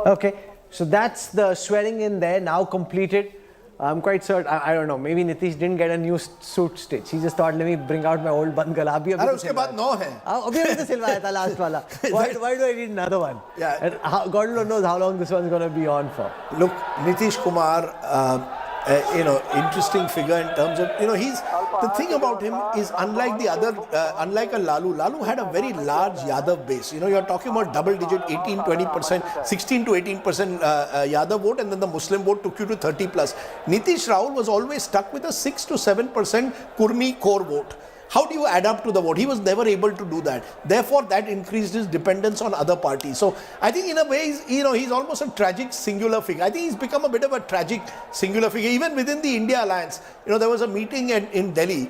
Okay, so that's the swearing-in there, now completed. I'm quite certain, I don't know, maybe Nitish didn't get a new suit stitch. He just thought, let me bring out my old band gala. Uske baad 9 hai. Abhi to silvaya tha last wala. Why do I need another one? Yeah. And God alone knows how long this one's going to be on for. Look, Nitish Kumar, interesting figure in terms of, the thing about him is unlike a Lalu. Lalu had a very large Yadav base. You're talking about double digit, 18, 20%, 16 to 18% Yadav vote, and then the Muslim vote took you to 30 plus. Nitish Rahul was always stuck with a 6 to 7% Kurmi core vote. How do you adapt to the vote? He was never able to do that. Therefore, that increased his dependence on other parties. So, I think in a way, he's almost a tragic singular figure. I think he's become a bit of a tragic singular figure. Even within the India alliance, there was a meeting in Delhi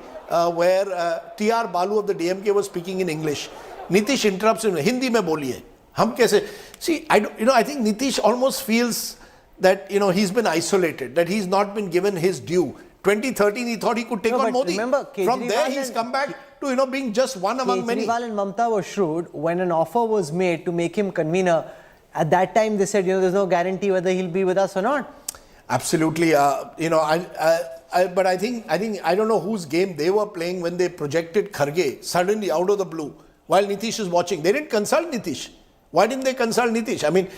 where T.R. Balu of the DMK was speaking in English. Nitish interrupts him, Hindi mein boliye. Hum kaise? See, I think Nitish almost feels that, he's been isolated, that he's not been given his due. 2013, he thought he could take on Modi. Remember, from there, he's come back to being just one among many. Kejriwal and Mamta were shrewd. When an offer was made to make him convener, at that time they said, there's no guarantee whether he'll be with us or not. Absolutely. But I think I don't know whose game they were playing when they projected Kharge suddenly out of the blue while Nitish is watching. They didn't consult Nitish. Why didn't they consult Nitish? I mean,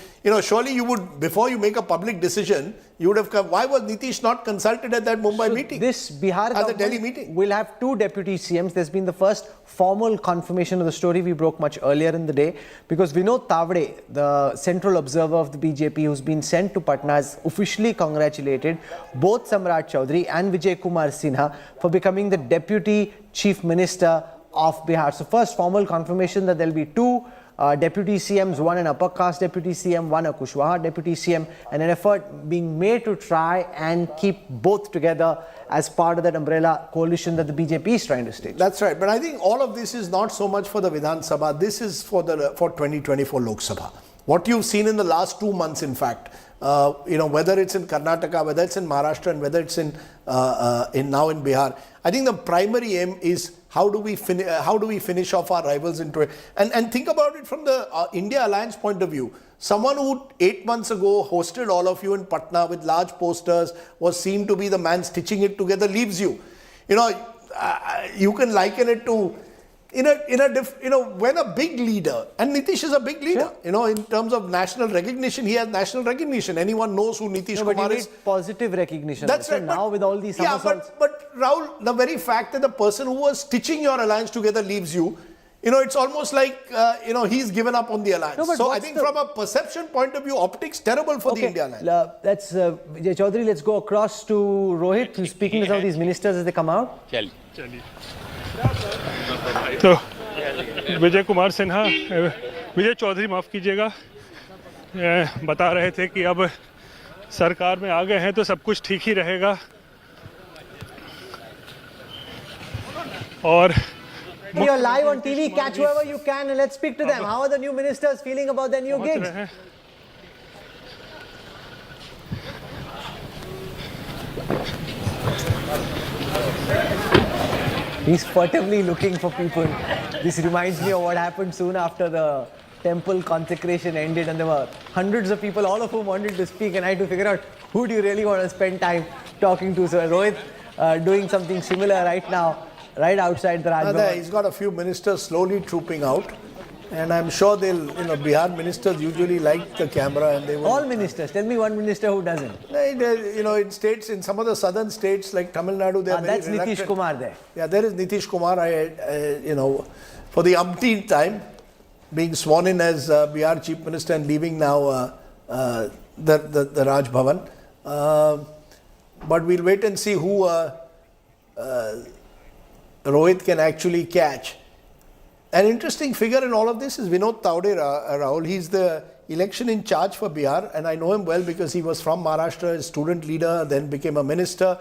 surely you would, before you make a public decision, you would have come. Why was Nitish not consulted at that Mumbai meeting? This Bihar at the Delhi meeting will have 2 deputy CMs. There's been the first formal confirmation of the story we broke much earlier in the day, because Vinod Tavade, the central observer of the BJP who's been sent to Patna, has officially congratulated both Samrat Chaudhary and Vijay Sinha for becoming the deputy chief minister of Bihar. So first formal confirmation that there'll be 2 deputy CMs, one an upper caste deputy CM, one a Kushwaha deputy CM, and an effort being made to try and keep both together as part of that umbrella coalition that the BJP is trying to stage. That's right. But I think all of this is not so much for the Vidhan Sabha. This is for 2024 Lok Sabha. What you've seen in the last 2 months, in fact, whether it's in Karnataka, whether it's in Maharashtra, and whether it's in now in Bihar, I think the primary aim is how do we finish off our rivals into it, and think about it from the India Alliance point of view. Someone who 8 months ago hosted all of you in Patna with large posters, was seen to be the man stitching it together, leaves you. You can liken it to when a big leader, and Nitish is a big leader, in terms of national recognition, he has national recognition. Anyone knows who Nitish Kumar is. Positive recognition. That's right. Now with all these but Rahul, the very fact that the person who was stitching your alliance together leaves you, it's almost like, he's given up on the alliance. No, but so I what's think the- from a perception point of view, optics, terrible for the India alliance. Let's, Vijay Chaudhary, let's go across to Rohit, who's speaking to some of these ministers as they come out. तो विजय कुमार सिन्हा, विजय चौधरी माफ़ कीजिएगा, बता रहे थे कि अब सरकार में आ गए हैं तो सब कुछ ठीक ही रहेगा और You're live on TV, catch whoever you can and let's speak to them. How are the new ministers feeling about their new gigs? He's furtively looking for people. This reminds me of what happened soon after the temple consecration ended and there were hundreds of people, all of whom wanted to speak, and I had to figure out who do you really want to spend time talking to. So Rohit doing something similar right now, right outside the Raj Bhavan. He's got a few ministers slowly trooping out, and I'm sure they'll, Bihar ministers usually like the camera and they will. All ministers. Tell me one minister who doesn't. In states, in some of the southern states like Tamil Nadu, they're very That's reluctant. Nitish Kumar there. Yeah, there is Nitish Kumar. For the umpteenth time, being sworn in as Bihar Chief Minister and leaving now the Raj Bhavan. But we'll wait and see who Rohit can actually catch. An interesting figure in all of this is Vinod Taude, Rahul. He's the election in charge for Bihar, and I know him well because he was from Maharashtra, a student leader, then became a minister.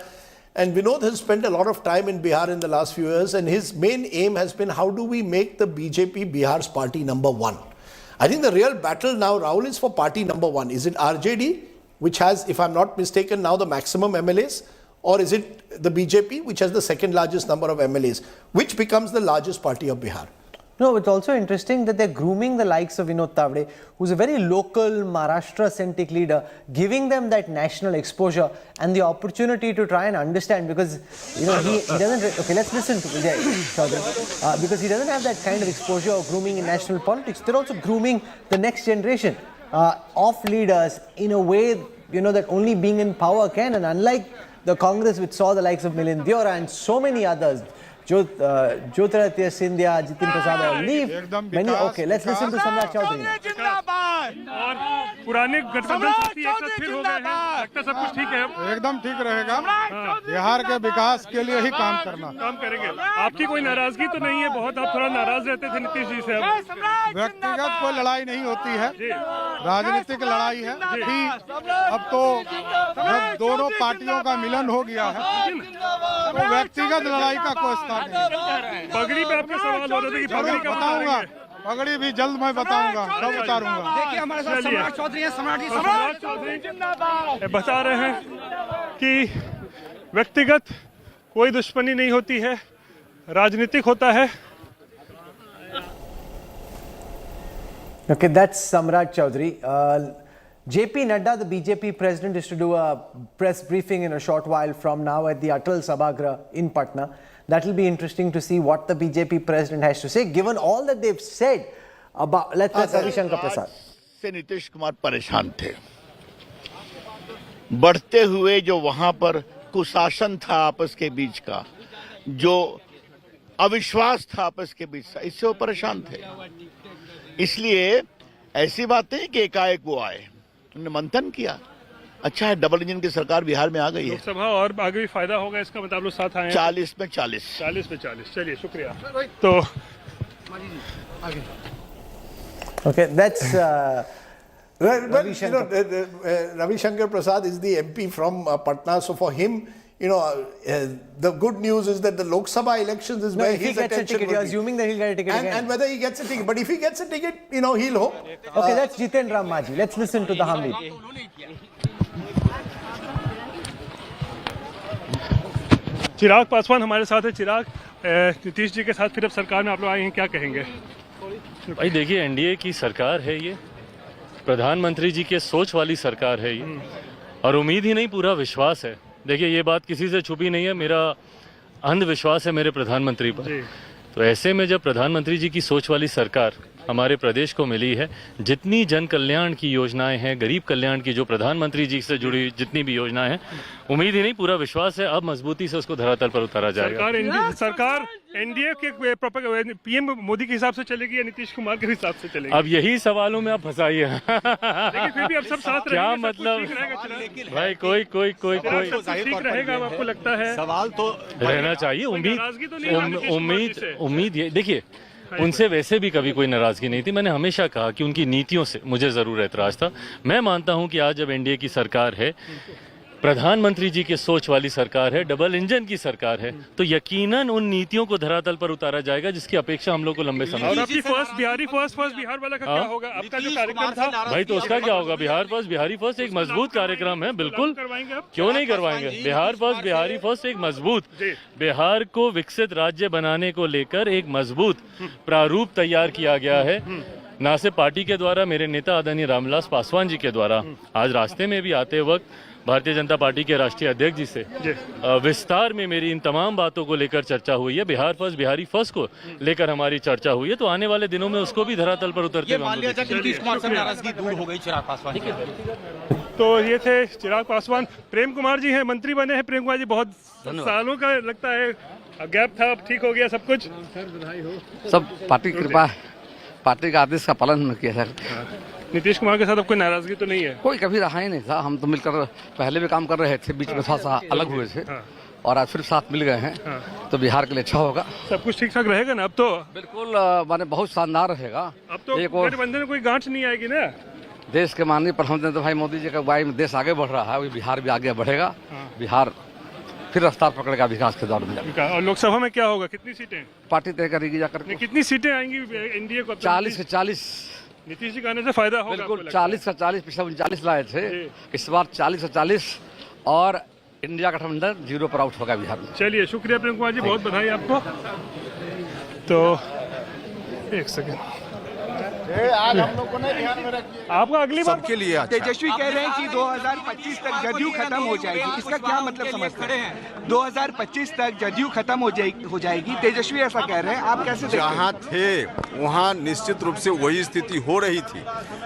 And Vinod has spent a lot of time in Bihar in the last few years, and his main aim has been how do we make the BJP Bihar's party number one. I think the real battle now, Rahul, is for party number one. Is it RJD, which has, if I'm not mistaken, now the maximum MLAs, or is it the BJP, which has the second largest number of MLAs, which becomes the largest party of Bihar? No, it's also interesting that they're grooming the likes of Vinod Tavde, who's a very local Maharashtra-centric leader, giving them that national exposure and the opportunity to try and understand, because he doesn't. Okay, let's listen to Vijay Chaudhary, because he doesn't have that kind of exposure or grooming in national politics. They're also grooming the next generation of leaders in a way that only being in power can. And unlike the Congress, which saw the likes of Milind Deora and so many others, Jyotiraditya Scindia, Jitin Prasad all leave. Okay, let's listen to Samrat Chaudhary. और पुराने गठबंधन साथी एक साथ फिर हो गए हैं, लगता सब कुछ ठीक है। एकदम ठीक रहेगा। बिहार के विकास के लिए ही काम करेंगे। आपकी कोई नाराजगी तो नहीं है? बहुत आप थोड़ा नाराज रहते थे नीतीश जी से। व्यक्तिगत कोई लड़ाई नहीं होती है, राजनीतिक लड़ाई है। अब तो जब दोनों पार्टियों का मिलन हो गया है तो व्यक्तिगत लड़ाई का कोई स्थान नहीं। पगड़ी पे आपके सवाल हो रहे थे कि पगड़ी कब बताऊंगा, पगड़ी भी जल्द मैं बताऊंगा, कब उतारूंगा। देखिए हमारे साथ सम्राट चौधरी हैं। सम्राट चौधरी बता रहे हैं कि व्यक्तिगत कोई दुश्मनी नहीं होती है, राजनीतिक होता है। Okay, that's Samrat Chaudhary. JP Nadda, the BJP president, is to do a press briefing in a short while from now at the Atal Sabhagrah in Patna. That will be interesting to see what the BJP president has to say, given all that they've said about. Let's Ravi Shankar Prasad. से नीतीश कुमार परेशान थे, बढ़ते हुए जो वहां पर कुशासन था आपस के बीच का, जो अविश्वास था आपस के बीच का, इससे वो परेशान थे। इसलिए ऐसी बात नहीं कि एकाएक वो आए, उन्होंने मंथन किया। अच्छा है, डबल इंजन की सरकार बिहार में आ गई है। लोकसभा और आगे भी फायदा होगा इसका, मतलब लोग साथ आए हैं। 40 में 40। 40 में 40। चलिए, शुक्रिया। तो Okay, that's Ravi Shankar Prasad is the MP from Patna, so for him, the good news is that the Lok Sabha elections is where his attention will be. You're assuming that he'll get a ticket again. And whether he gets a ticket, but if he gets a ticket, he'll hope. Okay, that's Jiten Ram Maji. Let's listen to the Hamid. Chirag Paswan हमारे साथ है। चिराग, नीतीश जी के साथ फिर अब सरकार में आप लोग आए हैं, क्या कहेंगे? भाई देखिए, एनडीए की सरकार है ये, प्रधानमंत्री जी के सोच वाली सरकार है ये, और उम्मीद ही नहीं पूरा विश्वास है। देखिए, ये बात किसी से छुपी नहीं है, मेरा अंधविश्वास है मेरे प्रधानमंत्री पर। तो ऐसे में जब प्रधानमंत्री जी की सोच वाली सरकार हमारे प्रदेश को मिली है, जितनी जन कल्याण की योजनाएं हैं, गरीब कल्याण की जो प्रधानमंत्री जी से जुड़ी जितनी भी योजनाएं हैं, उम्मीद ही नहीं पूरा विश्वास है, अब मजबूती से उसको धरातल पर उतारा जाएगा। सरकार एनडीए के पीएम मोदी के हिसाब से चलेगी या नीतीश कुमार के हिसाब से चलेगी? अब यही सवालों में आप फंसाइए। लेकिन फिर भी अब सब साथ क्या रहेंगे, सब कुछ मतलब? ठीक रहेगा, चिराग? भाई कोई सब कुछ ठीक रहेगा, अब आपको लगता है? सवाल तो रहना चाहिए। नाराजगी तो नहीं है नीतीश कुमार जी से? उम्मीद ये देखिए, उनसे वैसे भी कभी कोई नाराजगी नहीं थी। मैंने हमेशा कहा कि उनकी नीतियों से मुझे जरूर एतराज था। मैं मानता हूं कि आज जब एनडीए की सरकार है, प्रधानमंत्री जी की सोच वाली सरकार है, डबल इंजन की सरकार है, तो यकीनन उन नीतियों को धरातल पर उतारा जाएगा जिसकी अपेक्षा हम लोग को लंबे समय और से। आपकी फर्स्ट बिहार वाला का क्या होगा? आपका जो कार्यक्रम था भाई तो उसका क्या होगा? बिहारी फर्स्ट एक मजबूत कार्यक्रम है, बिल्कुल करवाएंगे आप? क्यों नहीं करवाएंगे? बिहारी फर्स्ट एक मजबूत, बिहार को विकसित राज्य बनाने को लेकर एक मजबूत प्रारूप तैयार किया गया है, ना सिर्फ पार्टी के द्वारा, मेरे नेता आदरणीय रामविलास पासवान जी के द्वारा। आज रास्ते में भी आते वक्त भारतीय जनता पार्टी के राष्ट्रीय अध्यक्ष जी से विस्तार में मेरी इन तमाम बातों को लेकर चर्चा हुई है। बिहारी फर्स्ट को लेकर हमारी चर्चा हुई है, तो आने वाले दिनों में उसको भी धरातल पर उतरते हुए नीतीश कुमार से नाराजगी दूर हो गई चिराग पासवान। तो ये थे चिराग पासवान। प्रेम कुमार जी हैं, मंत्री बने हैं प्रेम कुमार जी, बहुत सालों का लगता है गैप था, अब ठीक हो गया सब कुछ? सब पार्टी की कृपा है, पार्टी का आदेश का पालन किया सर। नीतीश कुमार के साथ अब कोई नाराजगी तो नहीं है? कोई कभी रहा ही नहीं था। हम तो मिलकर पहले भी काम कर रहे थे, बीच में थोड़ा सा अलग हुए थे और आज फिर साथ मिल गए हैं, तो बिहार के लिए अच्छा होगा। सब कुछ ठीक ठाक रहेगा ना अब तो? बिल्कुल, माने बहुत शानदार रहेगा। अब तो गठबंधन में कोई गांठ नहीं आएगी ना? देश के माननीय प्रधानमंत्री तो भाई मोदी जी के अगुवाई में देश आगे बढ़ रहा है, वही बिहार भी आगे बढ़ेगा। बिहार फिर रफ्तार पकड़ेगा विकास के दौर में। और लोकसभा में क्या होगा? कितनी सीटें पार्टी तय करेगी जाकर? कितनी सीटें आएंगी एनडीए को? 40 के 40। नीतीश जी का आने से फायदा होगा? बिल्कुल 40 का 40, पिछले 39 लाए थे, इस बार 40 का 40 और इंडिया गठबंधन 0 पर आउट होगा बिहार में। चलिए, शुक्रिया प्रेम कुमार जी, बहुत बधाई आपको। तो एक सेकेंड, आज हम लोग को नहीं ध्यान में रखिए, आपका अगली बार सबके लिए अच्छा। तेजस्वी कह रहे हैं कि 2025 तक जदयू खत्म हो जाएगी, इसका क्या मतलब समझते हैं? 2025 तक जदयू खत्म हो जाएगी, तेजस्वी ऐसा कह रहे हैं, आप कैसे देखते हैं? जहाँ थे वहाँ निश्चित रूप से वही स्थिति हो रही थी,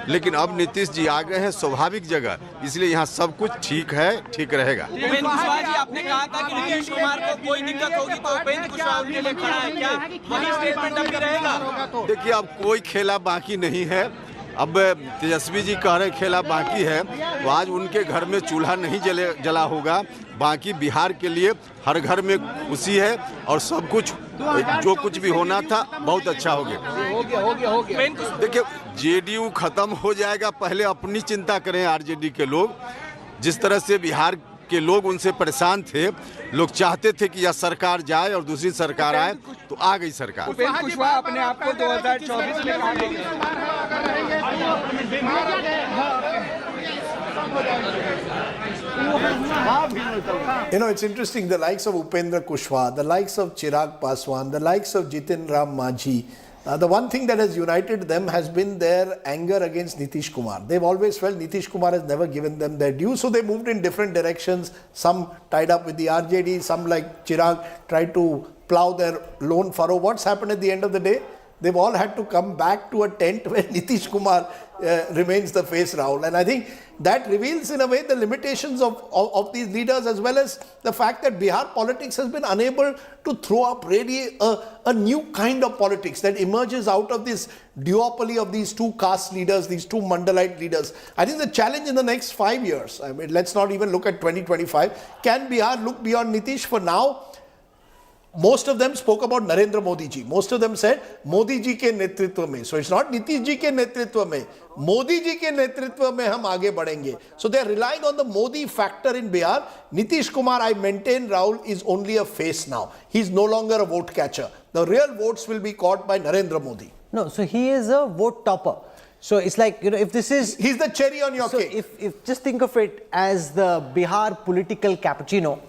लेकिन अब नीतीश जी आ गए हैं स्वाभाविक जगह, इसलिए यहाँ सब कुछ ठीक है, ठीक रहेगा। आपने कहा था कि नीतीश कुमार को कोई दिक्कत होगी तो उपेंद्र कुशवाहा उनके लिए खड़ा है, क्या वही स्टेटमेंट अभी रहेगा? देखिए, अब कोई खेला बाकी नहीं है। अब तेजस्वी जी कह रहे खेला बाकी है, तो आज उनके घर में चूल्हा नहीं जला होगा, बाकी बिहार के लिए हर घर में खुशी है और सब कुछ जो कुछ भी होना था बहुत अच्छा हो गया। देखिए, जेडीयू खत्म हो जाएगा, पहले अपनी चिंता करें आरजेडी के लोग। जिस तरह से बिहार के लोग उनसे परेशान थे, लोग चाहते थे कि यह सरकार जाए और दूसरी सरकार आए, तो आ गई सरकार। उपेंद्र कुशवाहा अपने आप को 2024 में कहा You know, it's interesting, the likes of Upendra Kushwaha, the likes of Chirag Paswan, the likes of Jitin Ram Manjhi, the one thing that has united them has been their anger against Nitish Kumar. They've always felt Nitish Kumar has never given them their due, so they moved in different directions. Some tied up with the RJD, some like Chirag tried to plow their lone furrow. What's happened at the end of the day? They've all had to come back to a tent where Nitish Kumar remains the face, Rahul. And I think that reveals in a way the limitations of these leaders, as well as the fact that Bihar politics has been unable to throw up really a new kind of politics that emerges out of this duopoly of these two caste leaders, these two mandalite leaders. I think the challenge in the next 5 years, I mean, let's not even look at 2025, can Bihar look beyond Nitish? For now, most of them spoke about Narendra Modi ji. Most of them said Modi ji ke netritva mein. So it's not Nitish ji ke netritva mein. Modi ji ke netritva mein hum aage badhenge. So they're relying on the Modi factor in Bihar. Nitish Kumar, I maintain, Rahul, is only a face now. He's no longer a vote catcher. The real votes will be caught by Narendra Modi. No, so he is a vote topper. So it's like, you know, if this is... He's the cherry on your cake. If just think of it as the Bihar political cappuccino.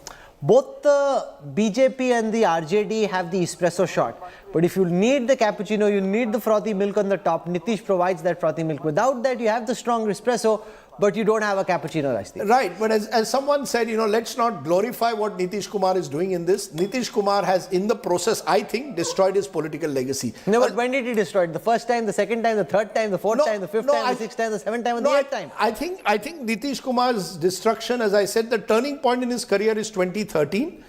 Both the BJP and the RJD have the espresso shot. But if you need the cappuccino, you need the frothy milk on the top. Nitish provides that frothy milk. Without that, you have the strong espresso, but you don't have a cappuccino, Rashtriya. Right, but as someone said, you know, let's not glorify what Nitish Kumar is doing in this. Nitish Kumar has, in the process, I think, destroyed his political legacy. No, but when did he destroy it? The first time, the second time, the third time, the fourth time, the fifth time, the sixth time, the seventh time, and the eighth time? I think Nitish Kumar's destruction, as I said, the turning point in his career is 2013,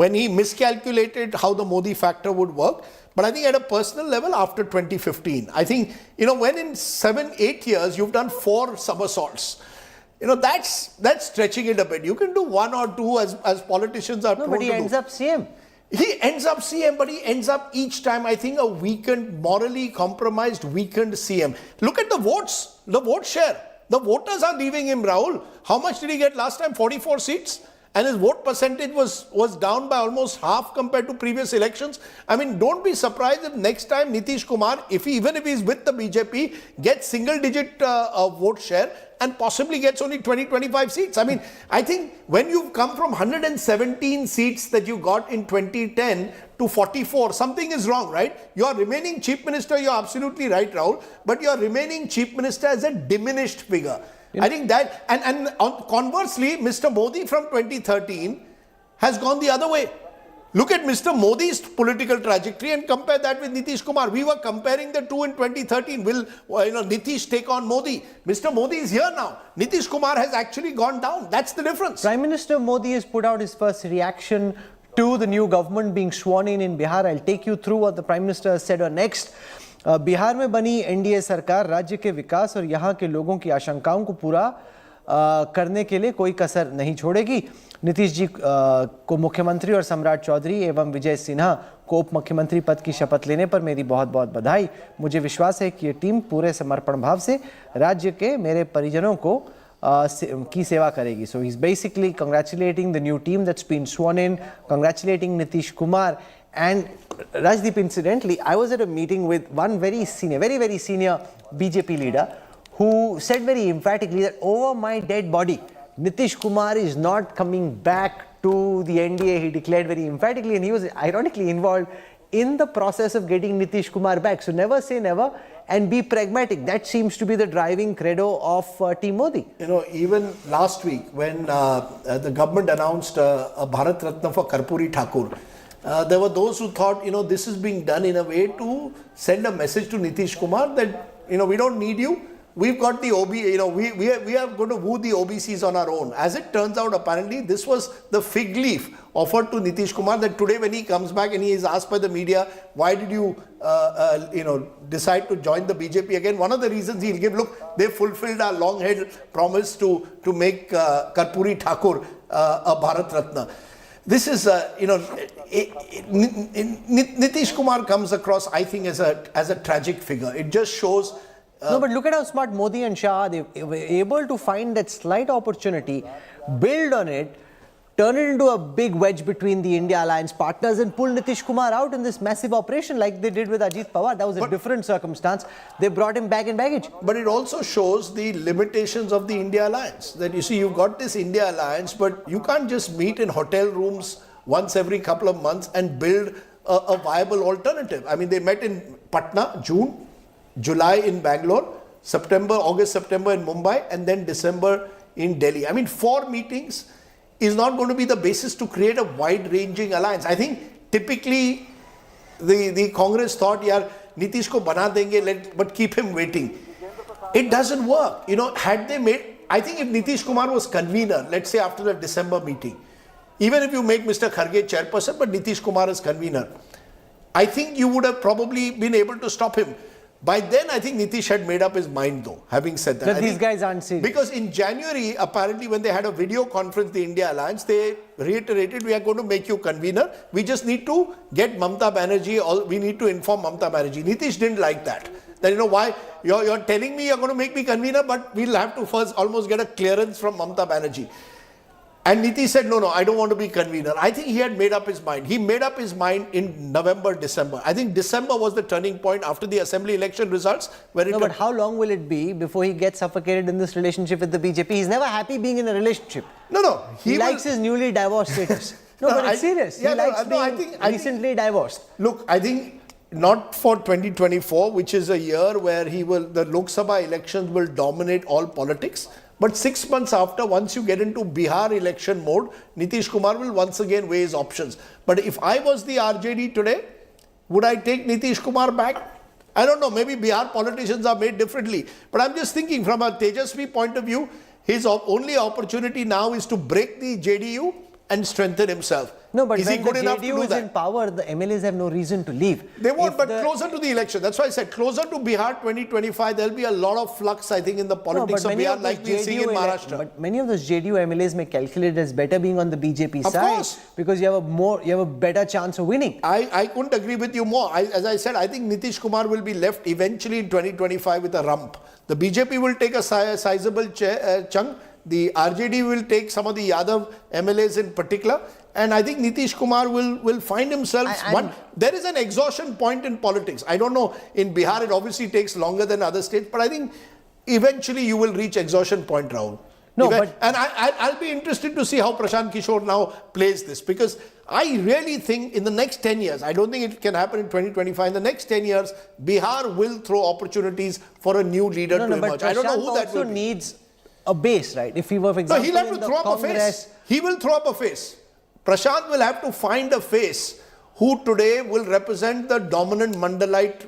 when he miscalculated how the Modi factor would work. But I think at a personal level, after 2015, I think, when in 7-8 years, you've done 4 somersaults, that's stretching it a bit. You can do 1 or 2 as politicians are prone to do. But he ends up CM. He ends up CM, but he ends up each time, I think, a weakened, morally compromised, weakened CM. Look at the votes, the vote share. The voters are leaving him, Rahul. How much did he get last time? 44 seats? And his vote percentage was down by almost half compared to previous elections. I mean, don't be surprised if next time Nitish Kumar, even if he's with the BJP, gets single-digit vote share and possibly gets only 20-25 seats. I mean, I think when you've come from 117 seats that you got in 2010 to 44, something is wrong, right? Your remaining chief minister, you're absolutely right, Rahul, but your remaining chief minister is a diminished figure. I think that, and conversely, Mr. Modi from 2013 has gone the other way. Look at Mr. Modi's political trajectory and compare that with Nitish Kumar. We were comparing the two in 2013. Will Nitish take on Modi? Mr. Modi is here now. Nitish Kumar has actually gone down. That's the difference. Prime Minister Modi has put out his first reaction to the new government being sworn in Bihar. I'll take you through what the Prime Minister has said on next. Bihar में बनी NDA सरकार राज्य के विकास और यहाँ के लोगों की आशंकाओं को पूरा करने के लिए कोई कसर नहीं छोड़ेगी। नीतीश जी को मुख्यमंत्री और सम्राट चौधरी एवं विजय सिन्हा को उप मुख्यमंत्री पद की शपथ लेने पर मेरी बहुत बहुत बधाई। मुझे विश्वास है कि ये टीम पूरे समर्पण भाव से राज्य के मेरे परिजनों को की सेवा करेगी। So he's basically congratulating the new team that's been sworn in, congratulating Nitish Kumar. And Rajdeep, incidentally, I was at a meeting with one very senior BJP leader who said very emphatically that over my dead body, Nitish Kumar is not coming back to the NDA. He declared very emphatically, and he was ironically involved in the process of getting Nitish Kumar back. So never say never and be pragmatic. That seems to be the driving credo of Team Modi. Even last week when the government announced a Bharat Ratna for Karpuri Thakur, there were those who thought, this is being done in a way to send a message to Nitish Kumar that, we don't need you. We've got the we are going to woo the OBCs on our own. As it turns out, apparently, this was the fig leaf offered to Nitish Kumar that today when he comes back and he is asked by the media, why did you, decide to join the BJP again? One of the reasons he'll give, look, they fulfilled our long-held promise to make Karpuri Thakur a Bharat Ratna. This is, Nitish Kumar comes across, I think, as a tragic figure. It just shows. No, but look at how smart Modi and Shah, they were able to find that slight opportunity, build on it, turn it into a big wedge between the India alliance partners and pull Nitish Kumar out in this massive operation like they did with Ajit Pawar. That was a different circumstance. They brought him back in baggage. But it also shows the limitations of the India alliance. That you see, you've got this India alliance, but you can't just meet in hotel rooms once every couple of months and build a viable alternative. I mean, they met in Patna, June, July in Bangalore, August, September in Mumbai, and then December in Delhi. I mean, 4 meetings is not going to be the basis to create a wide-ranging alliance. I think typically the Congress thought, Nitish ko bana denge, but keep him waiting. It doesn't work. Had they made, I think if Nitish Kumar was convener, let's say after the December meeting, even if you make Mr. Kharge chairperson, but Nitish Kumar is convener, I think you would have probably been able to stop him. By then, I think Nitish had made up his mind, though, having said that. But these guys aren't serious. Because in January, apparently, when they had a video conference, the India Alliance, they reiterated, we are going to make you convener. We just need to get Mamata Banerjee, we need to inform Mamata Banerjee. Nitish didn't like that. That, why you're telling me you're going to make me convener, but we'll have to first almost get a clearance from Mamata Banerjee. And Nitish said, no, I don't want to be convener. I think he had made up his mind. He made up his mind in November, December. I think December was the turning point after the assembly election results. But how long will it be before he gets suffocated in this relationship with the BJP? He's never happy being in a relationship. No. He likes his newly divorced status. But it's serious. He likes being recently divorced. Look, I think not for 2024, which is a year where the Lok Sabha elections will dominate all politics. But 6 months after, once you get into Bihar election mode, Nitish Kumar will once again weigh his options. But if I was the RJD today, would I take Nitish Kumar back? I don't know. Maybe Bihar politicians are made differently. But I'm just thinking from a Tejasvi point of view, his only opportunity now is to break the JDU and strengthen himself. No, but is he when good the enough to JDU do is in that? power, the MLAs have no reason to leave. They won't, If but the- closer to the election. That's why I said closer to Bihar 2025, there'll be a lot of flux, I think, in the politics of many Bihar, those like we're seeing in Maharashtra. But many of those JDU MLAs may calculate as better being on the BJP Of side, course. because you have a better chance of winning. I couldn't agree with you more. As I said, I think Nitish Kumar will be left eventually in 2025 with a rump. The BJP will take a sizable chunk. The RJD will take some of the Yadav MLAs in particular. And I think Nitish Kumar will find himself there is an exhaustion point in politics. I don't know, in Bihar it obviously takes longer than other states, but I think eventually you will reach exhaustion point, Rahul. No, and I'll be interested to see how Prashant Kishore now plays this, because I really think in the next 10 years, I don't think it can happen in 2025, in the next 10 years, Bihar will throw opportunities for a new leader to emerge. I don't know who that will be. Needs a base, right? If he were, for No, example, he'll have to throw up a face. He will throw up a face. Prashant will have to find a face who today will represent the dominant Mandalite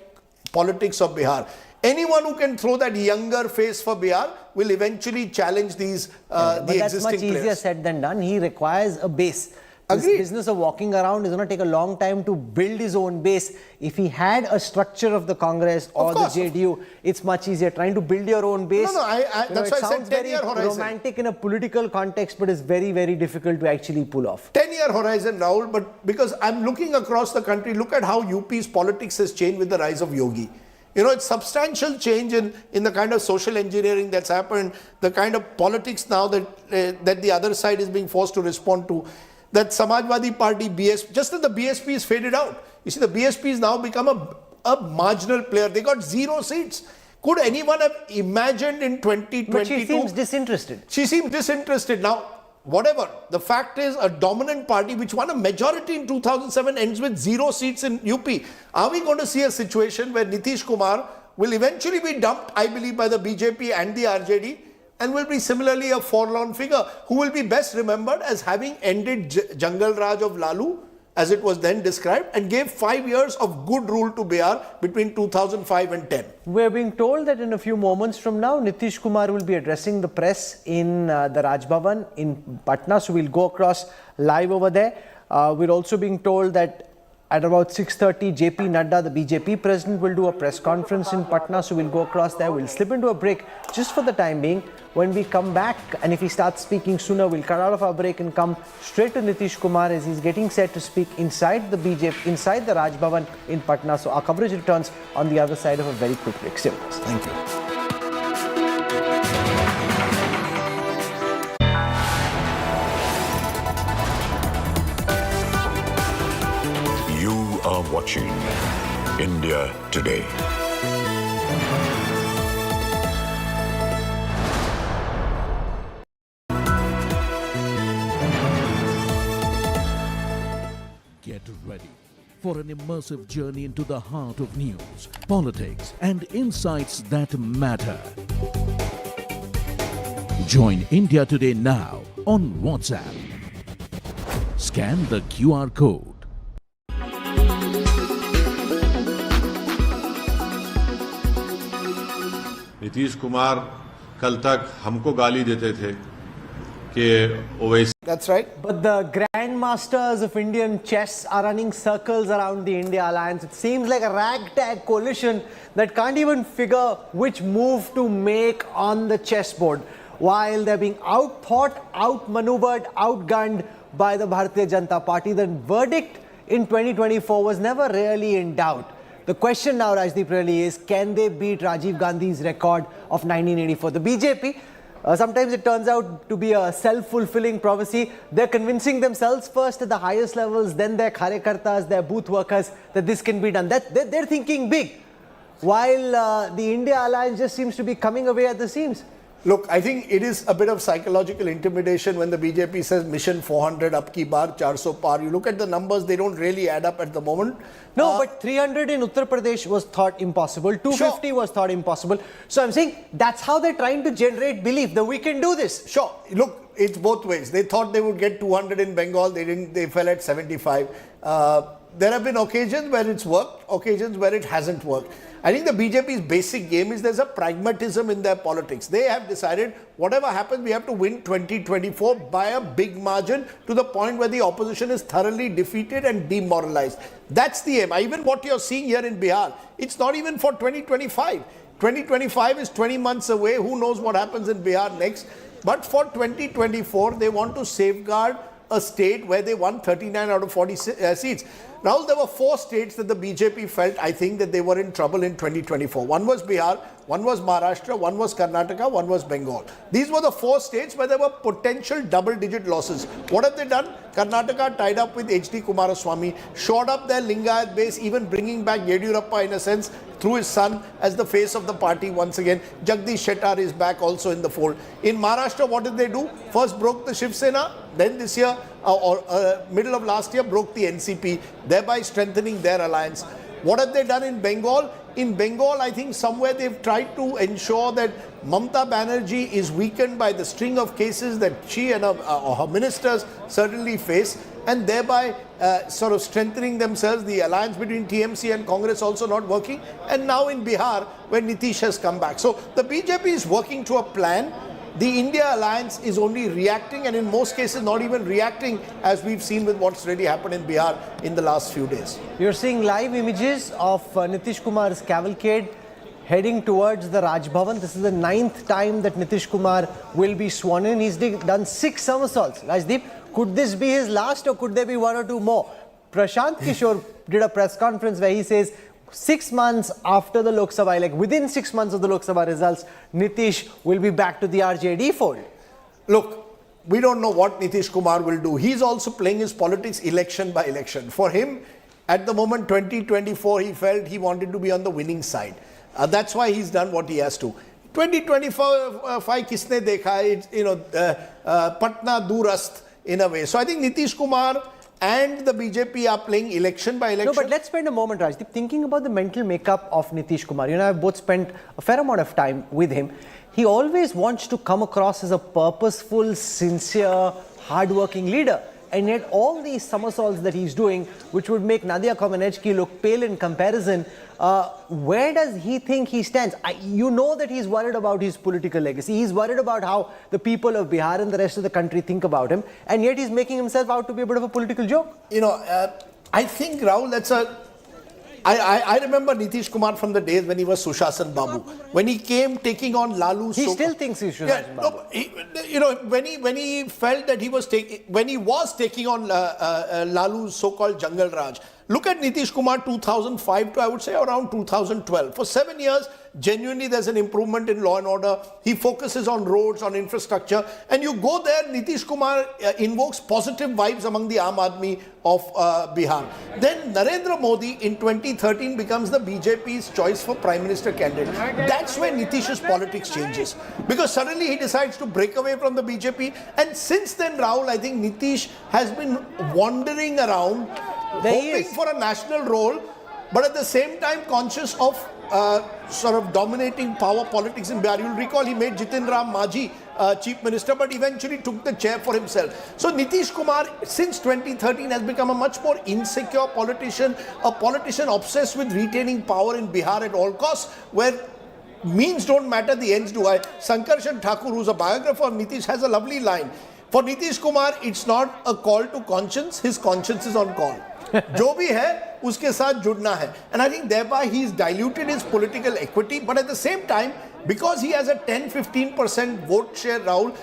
politics of Bihar. Anyone who can throw that younger face for Bihar will eventually challenge these the but that's existing much easier players. said than done. He requires a base. This Agreed. business of walking around is going to take a long time to build his own base. If he had a structure of the Congress or the JDU, it's much easier. Trying to build your own base. No, that's why I said 10-year horizon. Romantic in a political context, but it's very, very difficult to actually pull off. 10-year horizon, Rahul, but because I'm looking across the country, look at how UP's politics has changed with the rise of Yogi. You know, it's substantial change in the kind of social engineering that's happened, the kind of politics now that the other side is being forced to respond to. That Samajwadi Party, BSP, just as the BSP is faded out. You see, the BSP has now become a marginal player. They got 0 seats. Could anyone have imagined in 2022? But she seems disinterested. She seems disinterested. Now, whatever, the fact is a dominant party which won a majority in 2007 ends with 0 seats in UP. Are we going to see a situation where Nitish Kumar will eventually be dumped, I believe, by the BJP and the RJD, and will be similarly a forlorn figure who will be best remembered as having ended Jungle Raj of Lalu, as it was then described, and gave 5 years of good rule to Bihar between 2005 and 10. We're being told that in a few moments from now, Nitish Kumar will be addressing the press in the Raj Bhavan in Patna, so we'll go across live over there. We're also being told that at about 6:30, JP Nadda, the BJP president, will do a press conference in Patna, so we'll go across there. We'll slip into a break just for the time being. When we come back, and if he starts speaking sooner, we'll cut out of our break and come straight to Nitish Kumar as he's getting set to speak inside the BJP, inside the Raj Bhavan in Patna. So our coverage returns on the other side of a very quick break. Stay with us. Thank you. You are watching India Today. Get ready for an immersive journey into the heart of news, politics, and insights that matter. Join India Today now on WhatsApp. Scan the QR code. Nitish Kumar कल तक हमको गाली देते थे कि Owaisi. That's right. But the grandmasters of Indian chess are running circles around the India alliance. It seems like a ragtag coalition that can't even figure which move to make on the chessboard, while they're being outthought, outmaneuvered, outgunned by the Bharatiya Janata Party. The verdict in 2024 was never really in doubt. The question now, Rajdeep, really is, can they beat Rajiv Gandhi's record of 1984? The BJP, sometimes it turns out to be a self-fulfilling prophecy. They're convincing themselves first at the highest levels, then their karyakartas, their booth workers, that this can be done. They're thinking big, while the India alliance just seems to be coming away at the seams. Look, I think it is a bit of psychological intimidation when the BJP says mission 400 up ki bar, 400 par. You look at the numbers, they don't really add up at the moment. No, but 300 in Uttar Pradesh was thought impossible. 250 was thought impossible. So I'm saying that's how they're trying to generate belief that we can do this. Sure. Look, it's both ways. They thought they would get 200 in Bengal. They didn't. They fell at 75. there have been occasions where it's worked, occasions where it hasn't worked. I think the BJP's basic game is there's a pragmatism in their politics. They have decided whatever happens, we have to win 2024 by a big margin to the point where the opposition is thoroughly defeated and demoralized. That's the aim. Even what you're seeing here in Bihar, it's not even for 2025. 2025 is 20 months away. Who knows what happens in Bihar next? But for 2024, they want to safeguard a state where they won 39 out of 40 seats. Rahul, there were 4 states that the BJP felt, I think, that they were in trouble in 2024. One was Bihar, one was Maharashtra, one was Karnataka, one was Bengal. These were the 4 states where there were potential double-digit losses. What have they done? Karnataka tied up with H.D. Kumaraswamy, shored up their Lingayat base, even bringing back Yadurappa in a sense through his son as the face of the party once again. Jagdish Shettar is back also in the fold. In Maharashtra, what did they do? First broke the Shiv Sena, then this year, middle of last year, broke the NCP, thereby strengthening their alliance. What have they done in Bengal? In Bengal, I think somewhere they've tried to ensure that Mamata Banerjee is weakened by the string of cases that she and her ministers certainly face, and thereby sort of strengthening themselves. The alliance between TMC and Congress also not working. And now in Bihar, where Nitish has come back. So the BJP is working to a plan. The India alliance is only reacting, and in most cases not even reacting, as we've seen with what's really happened in Bihar in the last few days. You're seeing live images of Nitish Kumar's cavalcade heading towards the Raj Bhavan. This is the 9th time that Nitish Kumar will be sworn in. He's done 6 somersaults. Rajdeep, could this be his last, or could there be 1 or 2 more? Prashant Kishore did a press conference where he says 6 months after the Lok Sabha, like within 6 months of the Lok Sabha results, Nitish will be back to the RJD fold. Look, we don't know what Nitish Kumar will do. He's also playing his politics election by election. For him, at the moment 2024, he felt he wanted to be on the winning side. That's why he's done what he has to. 2025 kisne dekha, it's, Patna durast in a way. So I think Nitish Kumar and the BJP are playing election by election. No, but let's spend a moment, Rajdeep, thinking about the mental makeup of Nitish Kumar. I've both spent a fair amount of time with him. He always wants to come across as a purposeful, sincere, hard-working leader. And yet all these somersaults that he's doing, which would make Nadia Comaneci look pale in comparison, where does he think he stands? You know that he's worried about his political legacy. He's worried about how the people of Bihar and the rest of the country think about him. And yet he's making himself out to be a bit of a political joke. I think, Rahul, that's I remember Nitish Kumar from the days when he was Sushasan Babu. When he came taking on Lalu. He still thinks he's Sushasan Babu. When he felt that he was taking on Lalu's so-called Jungle Raj. Look at Nitish Kumar 2005 to, I would say, around 2012. For 7 years, genuinely there's an improvement in law and order. He focuses on roads, on infrastructure. And you go there, Nitish Kumar invokes positive vibes among the Aam Aadmi of Bihar. Then Narendra Modi in 2013 becomes the BJP's choice for Prime Minister candidate. That's when Nitish's politics changes. Because suddenly he decides to break away from the BJP. And since then, Rahul, I think Nitish has been wandering around, hoping for a national role, but at the same time conscious of sort of dominating power politics in Bihar. You'll recall he made Jitin Ram Majhi Chief Minister, but eventually took the chair for himself. So Nitish Kumar, since 2013, has become a much more insecure politician, a politician obsessed with retaining power in Bihar at all costs, where means don't matter, the ends do. Sankarshan Thakur, who's a biographer of Nitish, has a lovely line. For Nitish Kumar, it's not a call to conscience, his conscience is on call. जो भी है उसके साथ जुड़ना है. And I think thereby he's diluted his political equity, but at the same time, because he has a 10-15% vote share, Rahul,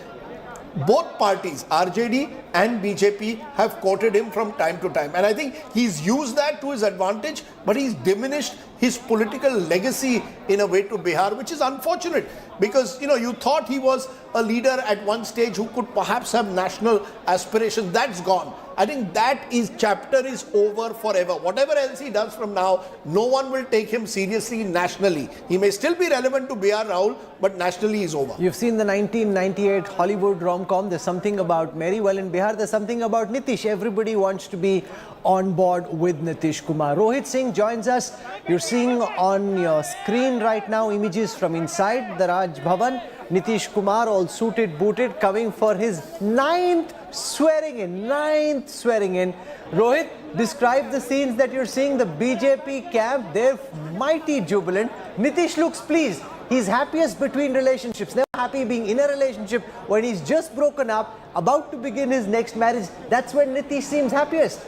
both parties, RJD and BJP, have quoted him from time to time. And I think he's used that to his advantage, but he's diminished his political legacy in a way to Bihar, which is unfortunate. Because, you thought he was a leader at one stage who could perhaps have national aspirations. That's gone. I think that chapter is over forever. Whatever else he does from now, no one will take him seriously nationally. He may still be relevant to Bihar, Rahul, but nationally he's over. You've seen the 1998 Hollywood rom-com. There's something about Mary. Well, in Bihar, there's something about Nitish. Everybody wants to be on board with Nitish Kumar. Rohit Singh joins us. You're seeing on your screen right now images from inside the Raj Raj Bhavan. Nitish Kumar, all suited, booted, coming for his ninth swearing in. Rohit, describe the scenes that you're seeing. The BJP camp, they're mighty jubilant. Nitish looks pleased. He's happiest between relationships. Never happy being in a relationship when he's just broken up, about to begin his next marriage. That's when Nitish seems happiest.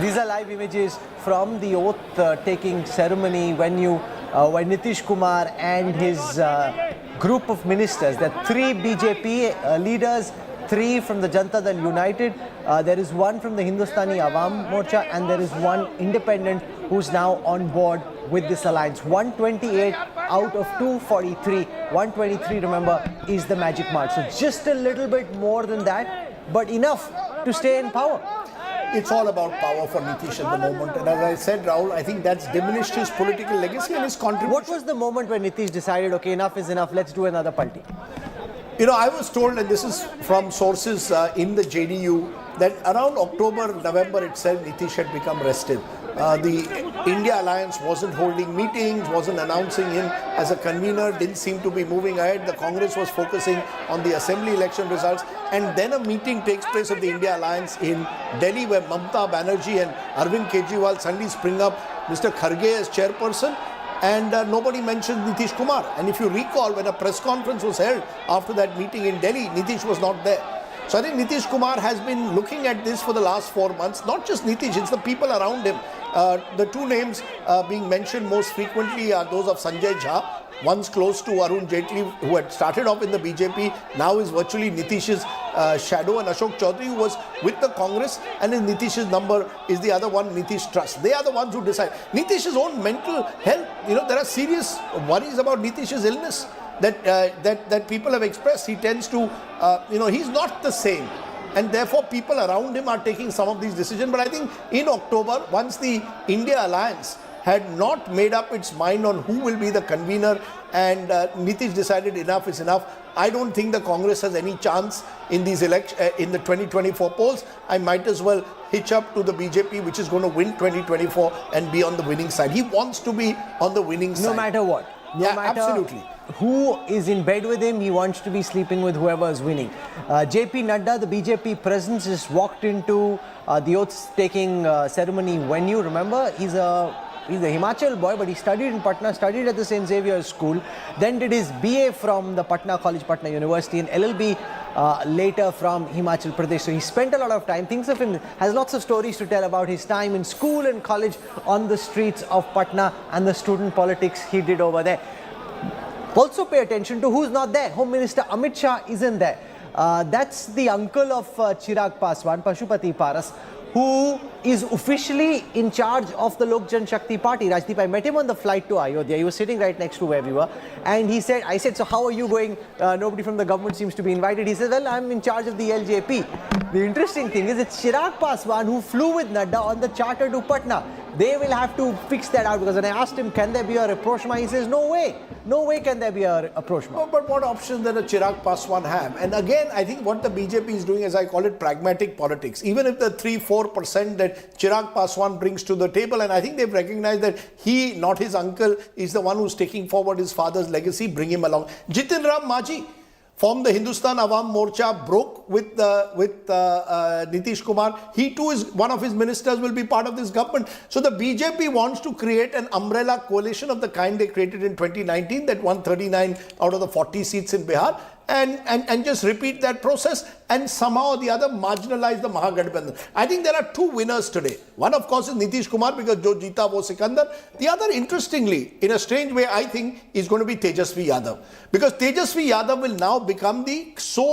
These are live images from the oath-taking ceremony when Nitish Kumar and his group of ministers, there are 3 BJP leaders, 3 from the Janata Dal United, there is 1 from the Hindustani Awam Morcha, and there is 1 independent who's now on board with this alliance. 128 out of 243. 123, remember, is the magic mark. So just a little bit more than that, but enough to stay in power. It's all about power for Nitish at the moment. And as I said, Rahul, I think that's diminished his political legacy and his contribution. What was the moment when Nitish decided, okay, enough is enough, let's do another palti? You know, I was told, and this is from sources in the JDU, that around October, November itself, Nitish had become restive. The India Alliance wasn't holding meetings, wasn't announcing him as a convener, didn't seem to be moving ahead. The Congress was focusing on the assembly election results. And then a meeting takes place of the India Alliance in Delhi, where Mamata Banerjee and Arvind Kejriwal suddenly spring up Mr. Kharge as chairperson. And nobody mentioned Nitish Kumar. And if you recall, when a press conference was held after that meeting in Delhi, Nitish was not there. So I think Nitish Kumar has been looking at this for the last 4 months. Not just Nitish, it's the people around him. The 2 names being mentioned most frequently are those of Sanjay Jha, once close to Arun Jaitley, who had started off in the BJP, now is virtually Nitish's shadow, and Ashok Chaudhary, who was with the Congress, and in Nitish's number is the other one, Nitish Trust. They are the ones who decide. Nitish's own mental health, you know, there are serious worries about Nitish's illness that people have expressed. He tends to, he's not the same. And therefore, people around him are taking some of these decisions. But I think in October, once the India Alliance had not made up its mind on who will be the convener, and Nitish decided enough is enough, I don't think the Congress has any chance in these in the 2024 polls. I might as well hitch up to the BJP, which is going to win 2024 and be on the winning side. He wants to be on the winning side. No matter what. No matter absolutely. Who is in bed with him, he wants to be sleeping with whoever is winning. JP Nadda, the BJP president, just walked into the oath-taking ceremony venue. Remember, he's a Himachal boy, but he studied in Patna, studied at the St. Xavier's School, then did his BA from the Patna College, Patna University, and LLB later from Himachal Pradesh. So he spent a lot of time, thinks of him, has lots of stories to tell about his time in school and college on the streets of Patna and the student politics he did over there. Also pay attention to who's not there. Home Minister Amit Shah isn't there. That's the uncle of Chirag Paswan, Pashupati Paras, who is officially in charge of the Lok Jan Shakti Party. Rajdeep, I met him on the flight to Ayodhya. He was sitting right next to where we were. And he said, I said, so how are you going? Nobody from the government seems to be invited. He said, well, I'm in charge of the LJP. The interesting thing is it's Chirag Paswan who flew with Nadda on the charter to Patna. They will have to fix that out, because when I asked him, can there be a rapprochement? He says, no way. No way can there be a rapprochement. No, but what options does a Chirag Paswan have? And again, I think what the BJP is doing, as I call it, pragmatic politics. Even if the 3-4% that Chirag Paswan brings to the table, and I think they've recognized that he, not his uncle, is the one who's taking forward his father's legacy, bring him along. Jitin Ram Majhi from the Hindustan Awam Morcha broke with Nitish Kumar. He too is one of his ministers, will be part of this government. So the BJP wants to create an umbrella coalition of the kind they created in 2019, that won 39 out of the 40 seats in Bihar, and just repeat that process and somehow or the other marginalize the Mahagathbandhan. I think there are 2 winners today. One, of course, is Nitish Kumar, because Jo Jeeta Wo Sikandar. The other, interestingly, in a strange way, I think, is going to be Tejasvi Yadav. Because Tejasvi Yadav will now become the sole